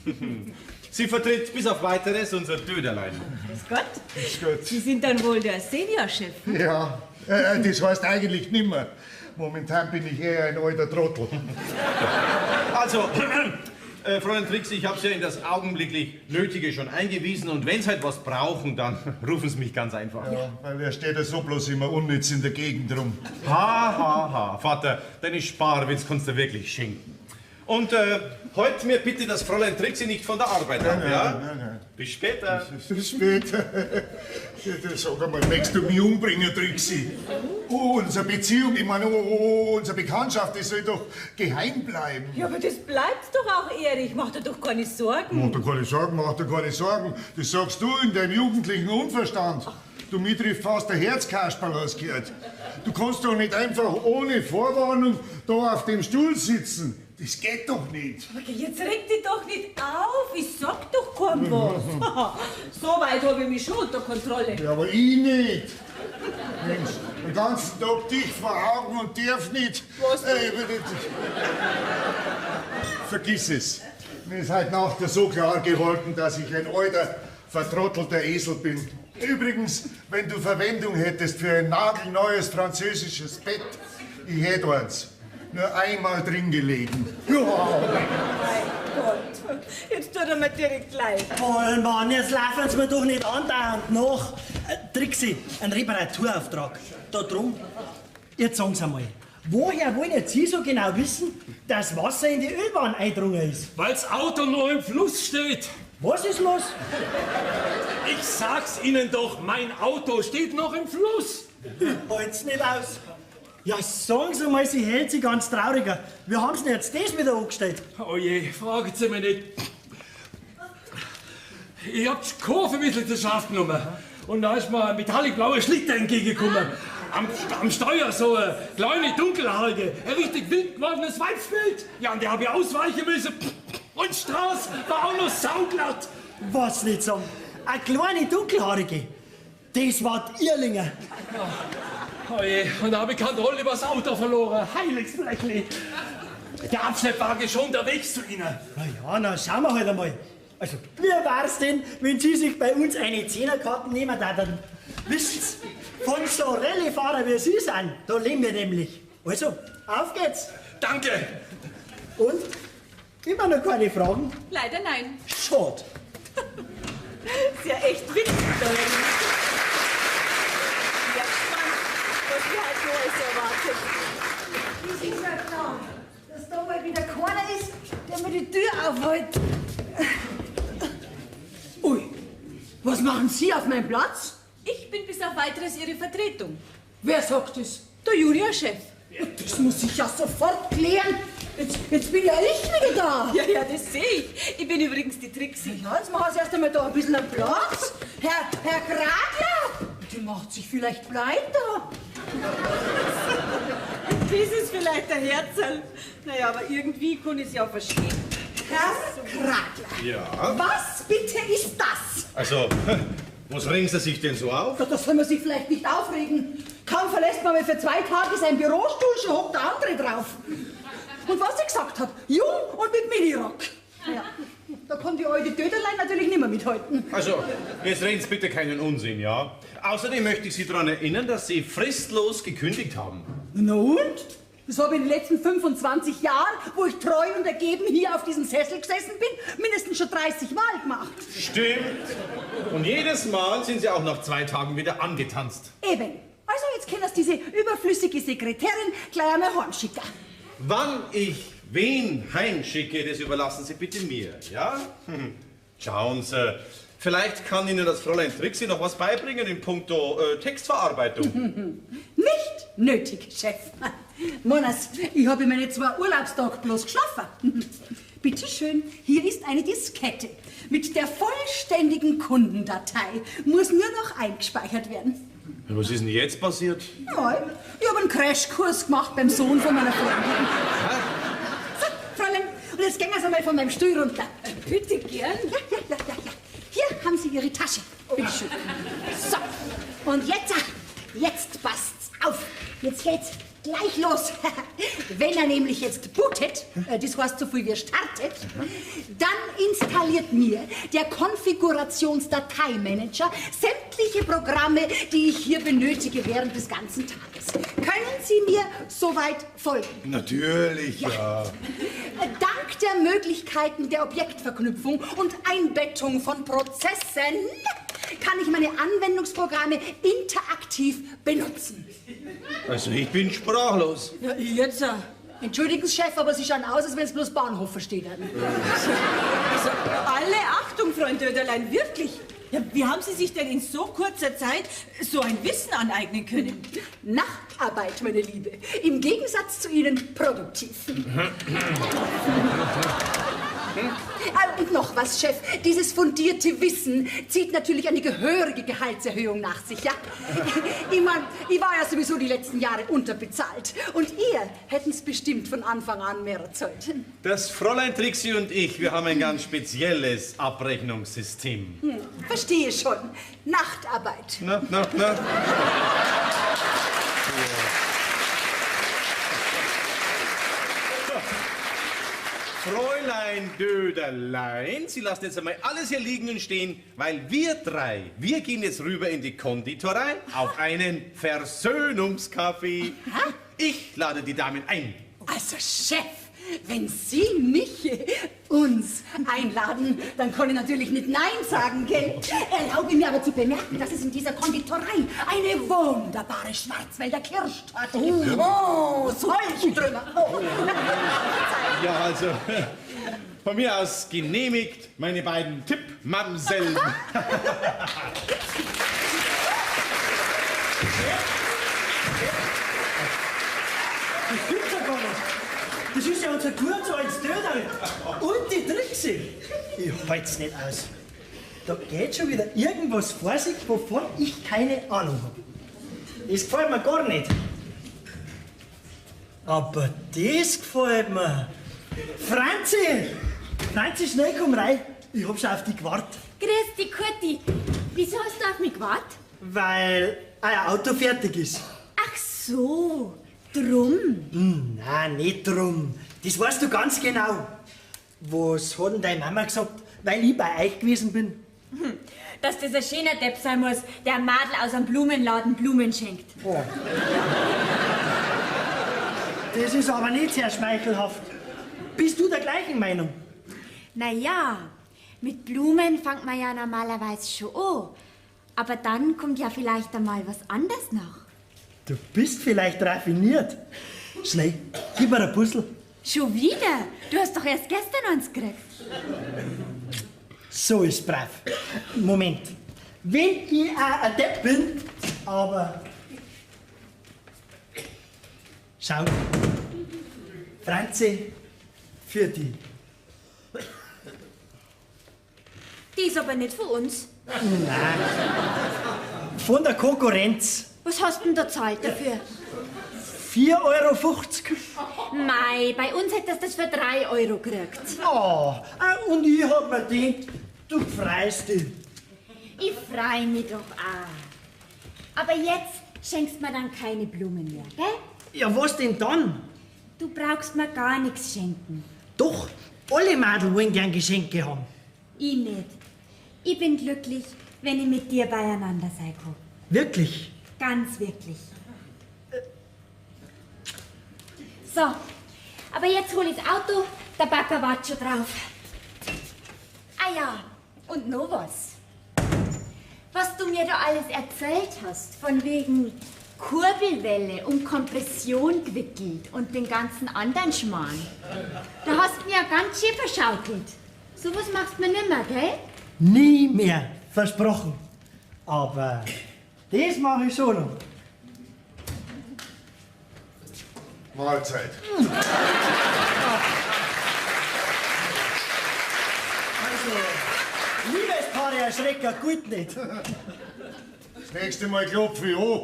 Sie vertritt bis auf Weiteres unser Döderlein. Grüß Gott. Ist gut. Sie sind dann wohl der Seniorchef. Ja, das heißt eigentlich nimmer. Momentan bin ich eher ein alter Trottel. Also, Fräulein Trixi, ich habe Sie ja in das augenblicklich Nötige schon eingewiesen und wenn Sie halt was brauchen, dann rufen Sie mich ganz einfach. Ja, weil er steht ja so bloß immer unnütz in der Gegend rum. Ha, Vater, deine Sparwitz kannst du wirklich schenken. Und heute mir bitte das Fräulein Trixi nicht von der Arbeit ab, ja? Nein. Bis später. Bis später. Sag einmal, möchtest du mich umbringen, Trixi? Oh, unsere Beziehung, ich meine, unsere Bekanntschaft, das soll doch geheim bleiben. Ja, aber das bleibt doch auch, Erich. Mach dir doch keine Sorgen. Mach dir keine Sorgen. Das sagst du in deinem jugendlichen Unverstand. Du, mir trifft fast der Herzkasperl ausgehört. Du kannst doch nicht einfach ohne Vorwarnung da auf dem Stuhl sitzen. Das geht doch nicht. Aber jetzt reg dich doch nicht auf. Ich sag doch kein was. So weit habe ich mich schon unter Kontrolle. Ja, aber ich nicht. Mensch, den ganzen Tag dich vor Augen und darf nicht. Was? Vergiss es. Mir ist heute Nacht so klar geworden, dass ich ein alter, vertrottelter Esel bin. Übrigens, wenn du Verwendung hättest für ein nagelneues französisches Bett, ich hätte eins. Nur einmal drin gelegen. Ja. Mein Gott, jetzt tut er mir direkt leid. Mann, jetzt laufen Sie mir doch nicht andauernd nach. Trixi, ein Reparaturauftrag. Da drum. Jetzt sagen Sie mal, woher wollen jetzt Sie so genau wissen, dass Wasser in die Ölbahn eingedrungen ist? Weil's Auto noch im Fluss steht. Was ist los? Ich sag's Ihnen doch, mein Auto steht noch im Fluss. Halt's nicht aus. Ja, sagen Sie mal, Sie hält sich ganz trauriger. Wie haben Sie denn jetzt das wieder angestellt? Oh je, fragen Sie mich nicht. Ich hab die Kurve ein bisschen zu scharf genommen. Und da ist mir ein metallicblauer Schlitter entgegengekommen. Am Steuer so eine kleine dunkelhaarige, ein richtig wild gewordenes Weibsbild. Ja, und der hab ich ausweichen müssen. Und die Straße war auch noch sauglatt. Was nicht sagen? Eine kleine dunkelhaarige. Das war die Irlinger. Oh je, und da hab ich Kontrolle über das Auto verloren. Heiliges Bleckli. Der Abschleppwagen ist schon unterwegs zu Ihnen. Na ja, na schauen wir halt einmal. Also, wie wär's denn, wenn Sie sich bei uns eine Zehnerkarte nehmen würden? Wissen Sie, von so Rallye-Fahrer wie Sie sind, da leben wir nämlich. Also, auf geht's. Danke. Und? Immer noch keine Fragen? Leider nein. Schade. Ist ja echt witzig da. Ja, gespannt, was mir halt Neues erwartet. Das ist ja klar, dass da mal wieder keiner ist, der mir die Tür aufhält. Ui, was machen Sie auf meinem Platz? Ich bin bis auf Weiteres Ihre Vertretung. Wer sagt das? Der Juniorchef. Das muss ich ja sofort klären. Jetzt bin ja ich wieder da. Ja, das sehe ich. Ich bin übrigens die Trixi. Ja, jetzt machen Sie erst einmal da ein bisschen einen Platz. Herr Gragler, die macht sich vielleicht pleiter. Das ist vielleicht ein Herzl. Naja, aber irgendwie kann ich es ja verstehen. Herr Gragler, Ja? was bitte ist das? Also, was regen Sie sich denn so auf? Da soll man sich vielleicht nicht aufregen. Kaum verlässt man mal für 2 Tage seinen Bürostuhl, schon hockt der andere drauf. Und was ich gesagt habe, jung und mit Minirock. Ja, da kann die alte Döderlein natürlich nicht mehr mithalten. Also, jetzt reden Sie bitte keinen Unsinn, ja? Außerdem möchte ich Sie daran erinnern, dass Sie fristlos gekündigt haben. Na und? Das habe ich in den letzten 25 Jahren, wo ich treu und ergeben hier auf diesem Sessel gesessen bin, mindestens schon 30 Mal gemacht. Stimmt. Und jedes Mal sind Sie auch nach 2 Tagen wieder angetanzt. Eben. Also jetzt können Sie diese überflüssige Sekretärin gleich einmal heimschicken. Wann ich wen heimschicke, das überlassen Sie bitte mir, ja? Schauen Sie, vielleicht kann Ihnen das Fräulein Trixi noch was beibringen in puncto Textverarbeitung. Nicht nötig, Chef. Monas, ich habe meine 2 Urlaubstage bloß geschlafen. Bitte schön, hier ist eine Diskette. Mit der vollständigen Kundendatei muss nur noch eingespeichert werden. Was ist denn jetzt passiert? Ja, ich habe einen Crashkurs gemacht beim Sohn von meiner Freundin. So, Fräulein, und jetzt gehen Sie mal von meinem Stuhl runter. Bitte gern. Ja. Hier haben Sie Ihre Tasche. Bitte schön. So, und jetzt passt's auf. Jetzt geht's gleich los. Wenn er nämlich jetzt bootet, das heißt so viel wie startet, dann installiert mir der Konfigurationsdateimanager sämtliche Programme, die ich hier benötige während des ganzen Tages. Können Sie mir soweit folgen? Natürlich, ja. Dank der Möglichkeiten der Objektverknüpfung und Einbettung von Prozessen kann ich meine Anwendungsprogramme interaktiv benutzen. Also ich bin sprachlos. Ja, jetzt. Entschuldigen Sie, Chef, aber Sie schauen aus, als wenn es bloß Bahnhof verstehen. Also, alle Achtung, Freund Döderlein, wirklich. Ja, wie haben Sie sich denn in so kurzer Zeit so ein Wissen aneignen können? Nachtarbeit, meine Liebe. Im Gegensatz zu Ihnen produktiv. Und noch was, Chef. Dieses fundierte Wissen zieht natürlich eine gehörige Gehaltserhöhung nach sich, ja? Ich mein, ich war ja sowieso die letzten Jahre unterbezahlt. Und ihr hätten es bestimmt von Anfang an mehr erzählt. Das Fräulein Trixi und ich, wir haben ein ganz spezielles Abrechnungssystem. Verstehe schon. Nachtarbeit. Na. Fräulein Döderlein, Sie lassen jetzt einmal alles hier liegen und stehen, weil wir gehen jetzt rüber in die Konditorei auf einen Versöhnungskaffee. Ich lade die Damen ein. Also, Chef, wenn Sie uns einladen, dann kann ich natürlich nicht Nein sagen, gell? Erlaube mir aber zu bemerken, dass es in dieser Konditorei eine wunderbare Schwarzwälder Kirschtorte gibt. Oh, solche Trümmer. Oh. Ja, also, von mir aus genehmigt, meine beiden Tippmamsellen. Das ist ja unser Kurz als Döderl. Und die Trixi. Ich halt's nicht aus. Da geht schon wieder irgendwas vor sich, wovon ich keine Ahnung habe. Das gefällt mir gar nicht. Aber das gefällt mir. Franzi! Franzi, schnell komm rein. Ich hab schon auf dich gewartet. Grüß dich, Kurti. Wieso hast du auf mich gewartet? Weil euer Auto fertig ist. Ach so, drum. Nein, nicht drum. Das weißt du ganz genau. Was hat denn deine Mama gesagt, weil ich bei euch gewesen bin? Dass das ein schöner Depp sein muss, der einem Madel aus einem Blumenladen Blumen schenkt. Oh. Das ist aber nicht sehr schmeichelhaft. Bist du der gleichen Meinung? Naja, mit Blumen fängt man ja normalerweise schon an. Aber dann kommt ja vielleicht einmal was anderes noch. Du bist vielleicht raffiniert. Schnell, gib mir ein Puzzle. Schon wieder? Du hast doch erst gestern eins gekriegt. So ist brav. Moment. Wenn ich auch ein Depp bin, aber... Schau. Franzi, für die. Die ist aber nicht von uns. Nein. Von der Konkurrenz. Was hast du denn da zahlt dafür? 4,50 Euro. Mei, bei uns hättest du das für 3 Euro gekriegt. Oh, und ich hab mir gedacht, du freust dich. Ich freu mich doch auch. Aber jetzt schenkst mir dann keine Blumen mehr, gell? Ja, was denn dann? Du brauchst mir gar nichts schenken. Doch, alle Mädel wollen gern Geschenke haben. Ich nicht. Ich bin glücklich, wenn ich mit dir beieinander sein kann. Wirklich? Ganz wirklich. So, aber jetzt hol ich das Auto, der Bagger wartet schon drauf. Ah ja, und noch was. Was du mir da alles erzählt hast, von wegen Kurbelwelle und Kompression gewickelt und den ganzen anderen Schmarrn. Da hast du mir ja ganz schön verschaukelt. So was machst du mir nimmer, gell? Nie mehr, versprochen. Aber das mache ich schon noch. Mahlzeit. Also, Liebespaare erschrecken gut nicht. Das nächste Mal klopfe ich an.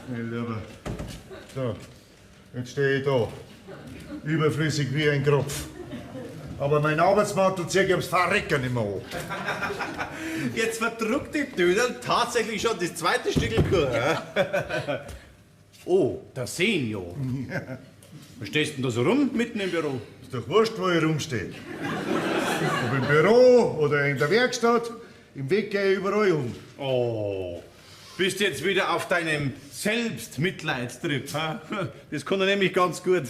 Mein Lieber. So, jetzt stehe ich da. Überflüssig wie ein Kropf. Aber mein Arbeitsmantel ziehe ich ums Verrecken nicht mehr an. Jetzt verdruckt die Dödel tatsächlich schon das zweite Stück Kuchen. Oh, der Senior. Was stehst denn da so rum, mitten im Büro? Ist doch wurscht, wo ich rumstehe. Ob im Büro oder in der Werkstatt, im Weg gehe ich überall um. Oh, bist jetzt wieder auf deinem Selbstmitleidstrip, ha? Das kann er nämlich ganz gut.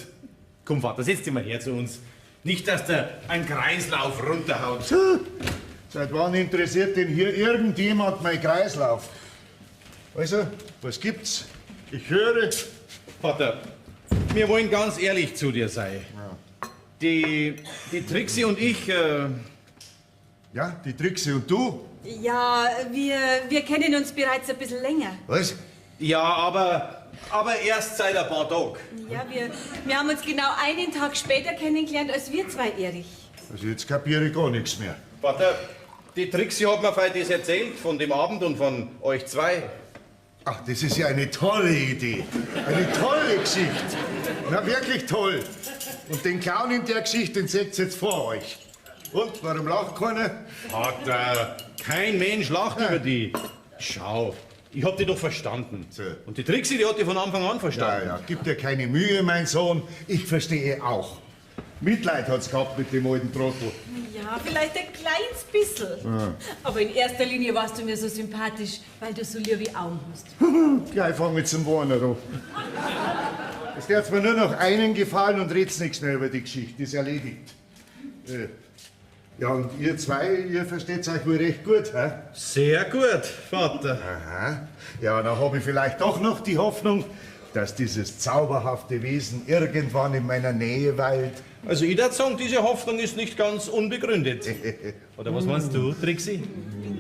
Komm, Vater, setz dich mal her zu uns. Nicht, dass der ein Kreislauf runterhaut. Seit wann interessiert denn hier irgendjemand mein Kreislauf? Also, was gibt's? Ich höre. Vater, wir wollen ganz ehrlich zu dir sein. Ja. Die Trixie und ich, Ja, die Trixie und du? Ja, wir kennen uns bereits ein bisschen länger. Was? ja, aber erst seit ein paar Tagen. Ja, wir haben uns genau einen Tag später kennengelernt als wir zwei, Erich. Also jetzt kapiere ich gar nichts mehr. Vater, die Trixie hat mir vorhin das erzählt, von dem Abend und von euch zwei. Ach, das ist ja eine tolle Idee. Eine tolle Geschichte. Na, wirklich toll. Und den Clown in der Geschichte, den setzt jetzt vor euch. Und, warum lacht keiner? Vater, kein Mensch lacht über die. Schau, ich hab dich doch verstanden. So. Und die Trixie, die hat dich von Anfang an Ja, verstanden. ja, gib dir keine Mühe, mein Sohn. Ich verstehe auch. Mitleid hat's gehabt mit dem alten Trottel. Ja, vielleicht ein kleines bisschen. Aber in erster Linie warst du mir so sympathisch, weil du so liebe Augen hast. Gleich fang mit zum Warner an. Es darf mir nur noch einen gefallen und red's nichts mehr über die Geschichte. Ist erledigt. Ja, und ihr zwei, ihr versteht's euch wohl recht gut, hä? Sehr gut, Vater. Aha. Ja, dann habe ich vielleicht doch noch die Hoffnung, dass dieses zauberhafte Wesen irgendwann in meiner Nähe weilt. Also ich würde sagen, diese Hoffnung ist nicht ganz unbegründet. Oder was meinst du, Trixie?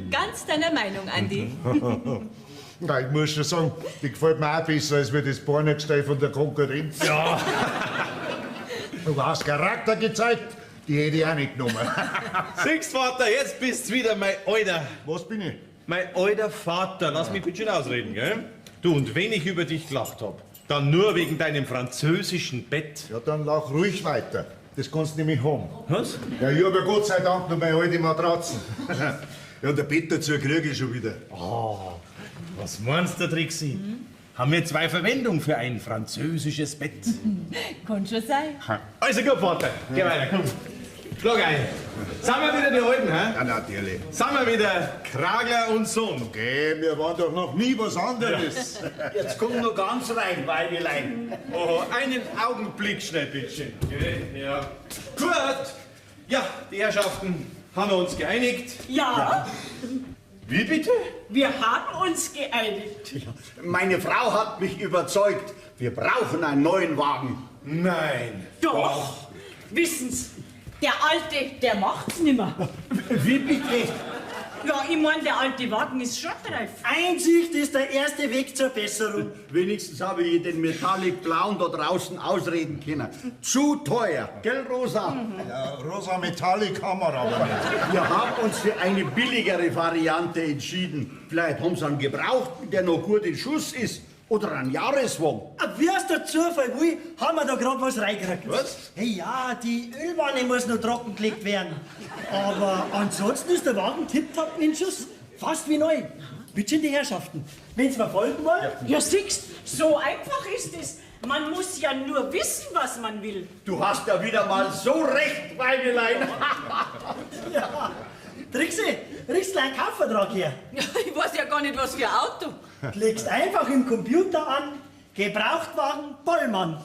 Ganz deiner Meinung, Andi. Ja, ich muss schon sagen, die gefällt mir auch besser als wie das Bornergestell von der Konkurrenz. Ja. Du hast Charakter gezeigt, die hätte ich auch nicht genommen. Siehst, Vater, jetzt bist du wieder mein alter. Was bin ich? Mein alter Vater. Lass mich bitte schön ausreden, gell? Du, und wenn ich über dich gelacht hab, dann nur wegen deinem französischen Bett. Ja, dann lach ruhig weiter. Das kannst du nämlich haben. Was? Ja, ich habe ja Gott sei Dank noch meine alte Matratzen. Ja, und der Bett dazu kriege ich schon wieder. Was meinst du, Trixie? Haben wir zwei Verwendung für ein französisches Bett? Kann schon sein. Also gut, Vater. Geh weiter, komm. Schlag ein. Sind wir wieder die Alten, hä? Ja, natürlich. Sind wir wieder Kragler und Sohn? Okay, wir waren doch noch nie was anderes. Jetzt komm nur ganz rein, Weibelein. Oh, einen Augenblick schnell, bitte. Ja. Gut. Ja, die Herrschaften haben wir uns geeinigt. Ja, Wie bitte? wir haben uns geeinigt. Meine Frau hat mich überzeugt. Wir brauchen einen neuen Wagen. Nein. Doch. Wissen's, der Alte, der macht's nimmer. Wie bitte? Ja, ich mein, der alte Wagen ist schrottreif. Einsicht ist der erste Weg zur Besserung. Wenigstens habe ich den Metallic Blauen da draußen ausreden können. Zu teuer, gell, Rosa? Ja, Rosa Metallic haben wir aber nicht. Wir haben uns für eine billigere Variante entschieden. Vielleicht haben sie einen Gebrauchten, der noch gut in Schuss ist. Oder einen Jahreswagen. Wie es der Zufall will, haben wir da gerade was reingekriegt. Was? Hey, ja, die Ölwanne muss noch trockengelegt werden. Aber ansonsten ist der Wagen tipptopp in Schuss. Fast wie neu. Bitte schön, die Herrschaften. Wenn Sie mir folgen wollen. Ja, siehst, so einfach ist es. Man muss ja nur wissen, was man will. Du hast ja wieder mal so recht, Weibelein. Ja. Trixie, riechst du einen Kaufvertrag her? Ja, ich weiß ja gar nicht, was für ein Auto. Legst einfach im Computer an, Gebrauchtwagen Bollmann.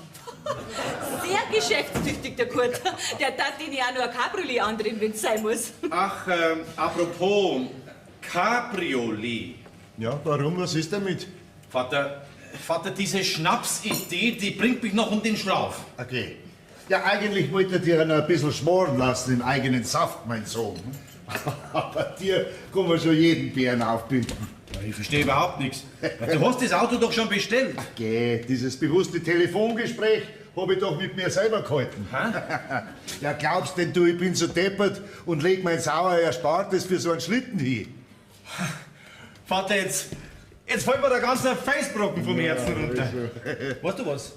Sehr geschäftstüchtig, der Kurt. Der tat den ja auch nur ein Cabriolet andrehen, wenn's sein muss. Ach, apropos Cabriolet. Ja, warum? Was ist damit? Vater, diese Schnapsidee, die bringt mich noch um den Schlaf. Okay. Ja, eigentlich wollte dir noch ein bisschen schmoren lassen im eigenen Saft, mein Sohn. Aber dir kann man schon jeden Bären aufbinden. Ich verstehe überhaupt nichts. Du hast das Auto doch schon bestellt. Geh, dieses bewusste Telefongespräch habe ich doch mit mir selber gehalten. Ja, glaubst denn du, ich bin so deppert und leg mein sauer Erspartes für so einen Schlitten hin? Vater, jetzt fällt mir der ganze Felsbrocken vom Herzen runter. Weißt du was?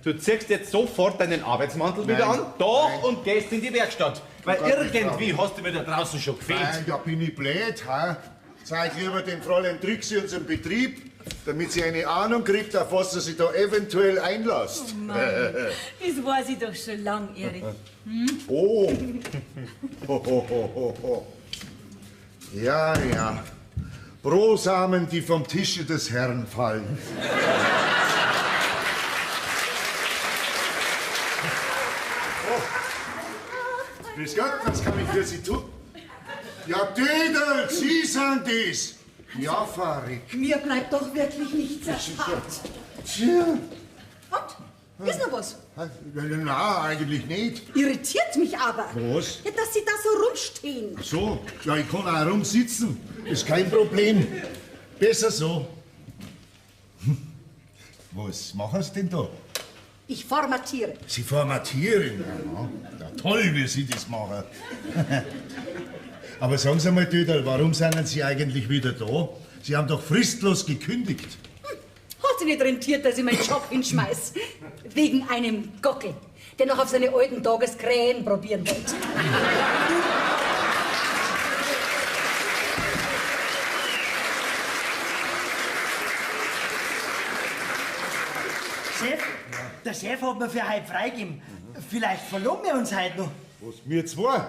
Du ziehst jetzt sofort deinen Arbeitsmantel wieder Nein. an, da Nein. und gehst in die Werkstatt. Weil irgendwie hast du mir da draußen schon gefehlt. Nein, ja, bin ich blöd, ha? Zeig lieber dem Fräulein Trixie unseren Betrieb damit sie eine Ahnung kriegt, auf was sie sich da eventuell einlässt. Das weiß ich doch schon lang, Erich. Oh. Ja, ja. Brosamen, die vom Tische des Herrn fallen. Grüß Gott, was kann ich für Sie tun? Ja, Dödel, Sie sind das. Ja, Farik. Mir bleibt doch wirklich nichts erspart. Tja. Und? Ist noch was? Na, eigentlich nicht. Irritiert mich aber. Was? Ja, dass Sie da so rumstehen. Ach so, ja, ich kann auch rumsitzen. Ist kein Problem. Besser so. Was machen Sie denn da? Ich formatiere. Sie formatieren. Ja, toll, wie Sie das machen. Aber sagen Sie mal, Dödel, warum sind Sie eigentlich wieder da? Sie haben doch fristlos gekündigt. Hat sich nicht rentiert, dass ich meinen Job hinschmeiß. Wegen einem Gockel, der noch auf seine alten Tages Krähen probieren wollte. Chef, der Chef hat mir für heute freigegeben. Vielleicht verloben wir uns heute noch. Was, wir zwei?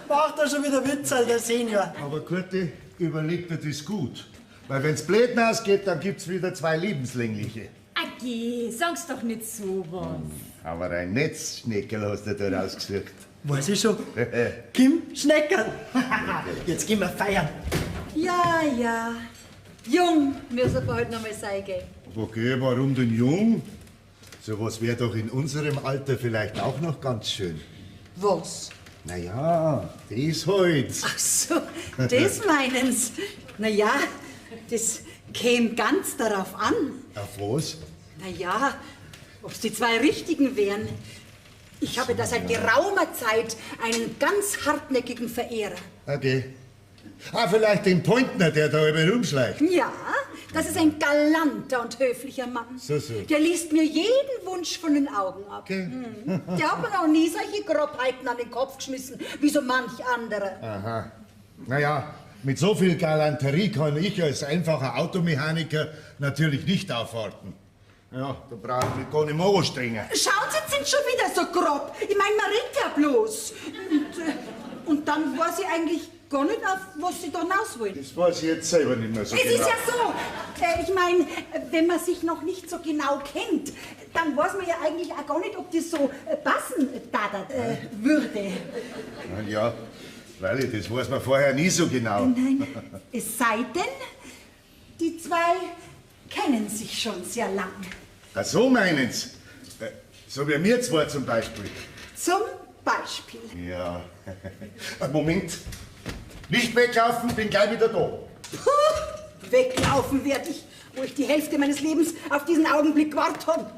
Macht er schon wieder Witze, der Senior. Aber Kurti, überleg dir das gut. Weil wenn's blöd ausgeht, dann gibt's wieder zwei lebenslängliche. Agi, sag's doch nicht so was. Aber ein Netzschneckel hast du da rausgesucht. Weiß ich schon. Kim Schneckerl. Jetzt gehen wir feiern. Ja, ja. Jung müssen wir heute noch mal sein, gell? Okay, warum denn jung? Sowas wäre doch in unserem Alter vielleicht auch noch ganz schön. Was? Naja, das halt. Ach so, das meinen's. Na ja, das käme ganz darauf an. Auf was? Na ja, ob's die zwei Richtigen wären. Ich habe da seit geraumer Zeit einen ganz hartnäckigen Verehrer. Okay. Ah, vielleicht den Pointner, der da über rumschleicht. Ja, das ist ein galanter und höflicher Mann. So, so. Der liest mir jeden Wunsch von den Augen ab. Okay. Der hat mir noch nie solche Grobheiten an den Kopf geschmissen, wie so manch andere. Aha. Naja, mit so viel Galanterie kann ich als einfacher Automechaniker natürlich nicht aufwarten. Ja, da brauche ich mich gar nicht mehr anstrengen. Schauen Sie, jetzt sind schon wieder so grob. Ich meine, man redet ja bloß. Und dann weiß ich eigentlich gar nicht, auf was Sie da hinaus wollen. Das weiß ich jetzt selber nicht mehr so Es genau. ist ja so, ich meine, wenn man sich noch nicht so genau kennt, dann weiß man ja eigentlich auch gar nicht, ob das so passen würde. Ja, weil das weiß man vorher nie so genau. Nein, es sei denn, die zwei kennen sich schon sehr lang. Ach so meinen Sie? So wie wir zwei zum Beispiel. Zum Beispiel. Ja. Moment. Nicht weglaufen, bin gleich wieder da. Puh, weglaufen werde ich, wo ich die Hälfte meines Lebens auf diesen Augenblick gewartet habe.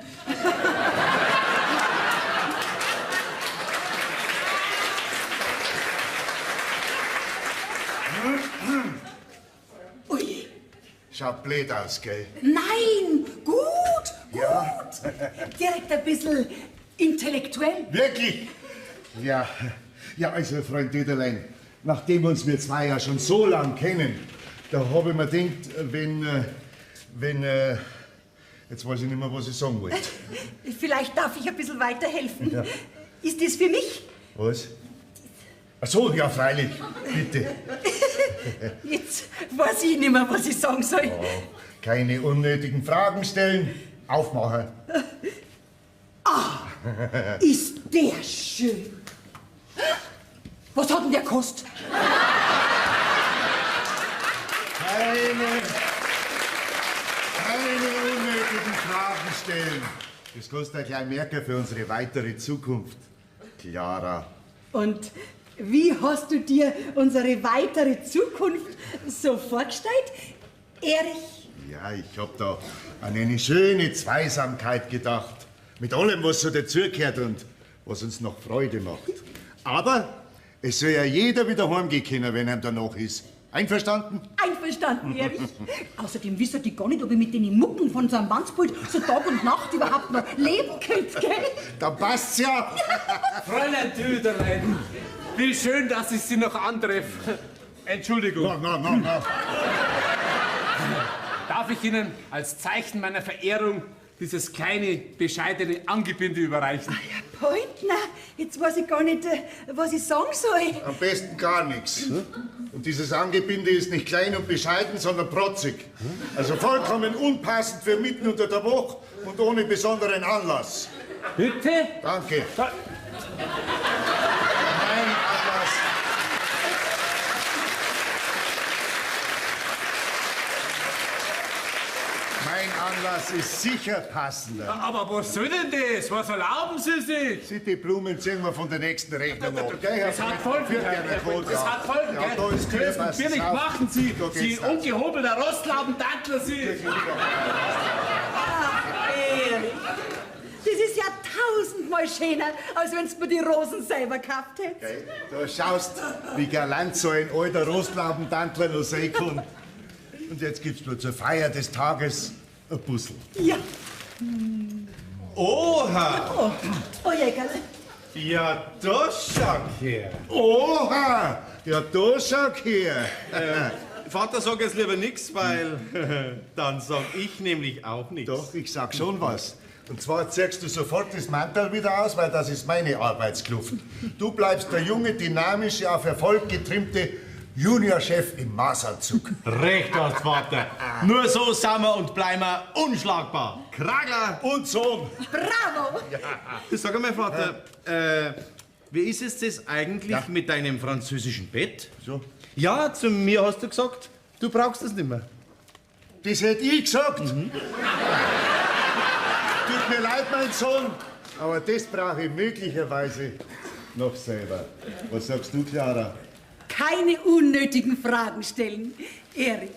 Ui. Schaut blöd aus, gell? Nein, gut, gut. Ja. Direkt ein bisschen intellektuell. Wirklich? Ja. Ja, also, Freund Döderlein, nachdem uns wir zwei ja schon so lang kennen, da habe ich mir gedacht, wenn, jetzt weiß ich nicht mehr, was ich sagen wollte. Vielleicht darf ich ein bisschen weiterhelfen. Ja. Ist das für mich? Was? Ach so, ja, freilich, bitte. Jetzt weiß ich nicht mehr, was ich sagen soll. Oh, keine unnötigen Fragen stellen, aufmachen. Ah, ist der schön. Was hat denn der gekostet? Keine unnötigen Fragen stellen. Das kannst du ja gleich merken für unsere weitere Zukunft. Clara. Und wie hast du dir unsere weitere Zukunft so vorgestellt, Erich? Ja, ich hab da an eine schöne Zweisamkeit gedacht. Mit allem, was so dazugehört und was uns noch Freude macht. Aber es soll ja jeder wieder heimgehen können, wenn ihm danach ist. Einverstanden? Einverstanden, Erich. Außerdem wissen die gar nicht, ob ich mit den Mucken von so einem Wandspult so Tag und Nacht überhaupt noch leben könnte, gell? Da passt's ja. Fräulein Döderlein, wie schön, dass ich Sie noch antreffe. Entschuldigung. Na. darf ich Ihnen als Zeichen meiner Verehrung dieses kleine, bescheidene Angebinde überreichen. Pointner, jetzt weiß ich gar nicht, was ich sagen soll. Am besten gar nichts. Und dieses Angebinde ist nicht klein und bescheiden, sondern protzig. Also vollkommen unpassend für mitten unter der Woche und ohne besonderen Anlass. Bitte? Danke. Da Mein Anlass ist sicher passender. Aber was soll denn das? Was erlauben Sie sich? Sie, die Blumen ziehen wir von der nächsten Rechnung ab. Das hat Folgen, das hat Folgen, Ja, da ist gell? Kühlpass, Billig das machen Sie, Da geht's Sie los. ungehobelter Rostlaubendattler, Sie. Erich, das ist ja tausendmal schöner, als wenn du mir die Rosen selber gekauft hättest. Okay. Du schaust, wie galant so ein alter Rostlaubentantler noch sein kann. Und jetzt gibt's nur zur Feier des Tages ein Puzzle. Ja. Oha! Oh, Jägerle. Ja, da schau her. Oha! Ja, da schau her. Vater, sag jetzt lieber nix, weil dann sag ich nämlich auch nichts. Doch, ich sag schon was. Und zwar ziehst du sofort das Mantel wieder aus, weil das ist meine Arbeitskluft. Du bleibst der junge, dynamische, auf Erfolg getrimmte Juniorchef im Maßanzug. Recht hast, Vater. Nur so sind wir und bleiben wir unschlagbar. Kragler! Und Sohn. Bravo. Sag einmal, Vater, wie ist es das eigentlich mit deinem französischen Bett? So. Ja, zu mir hast du gesagt, du brauchst es nicht mehr. Das hätte ich gesagt. Tut mir leid, mein Sohn, aber das brauche ich möglicherweise noch selber. Was sagst du, Clara? Keine unnötigen Fragen stellen, Erich.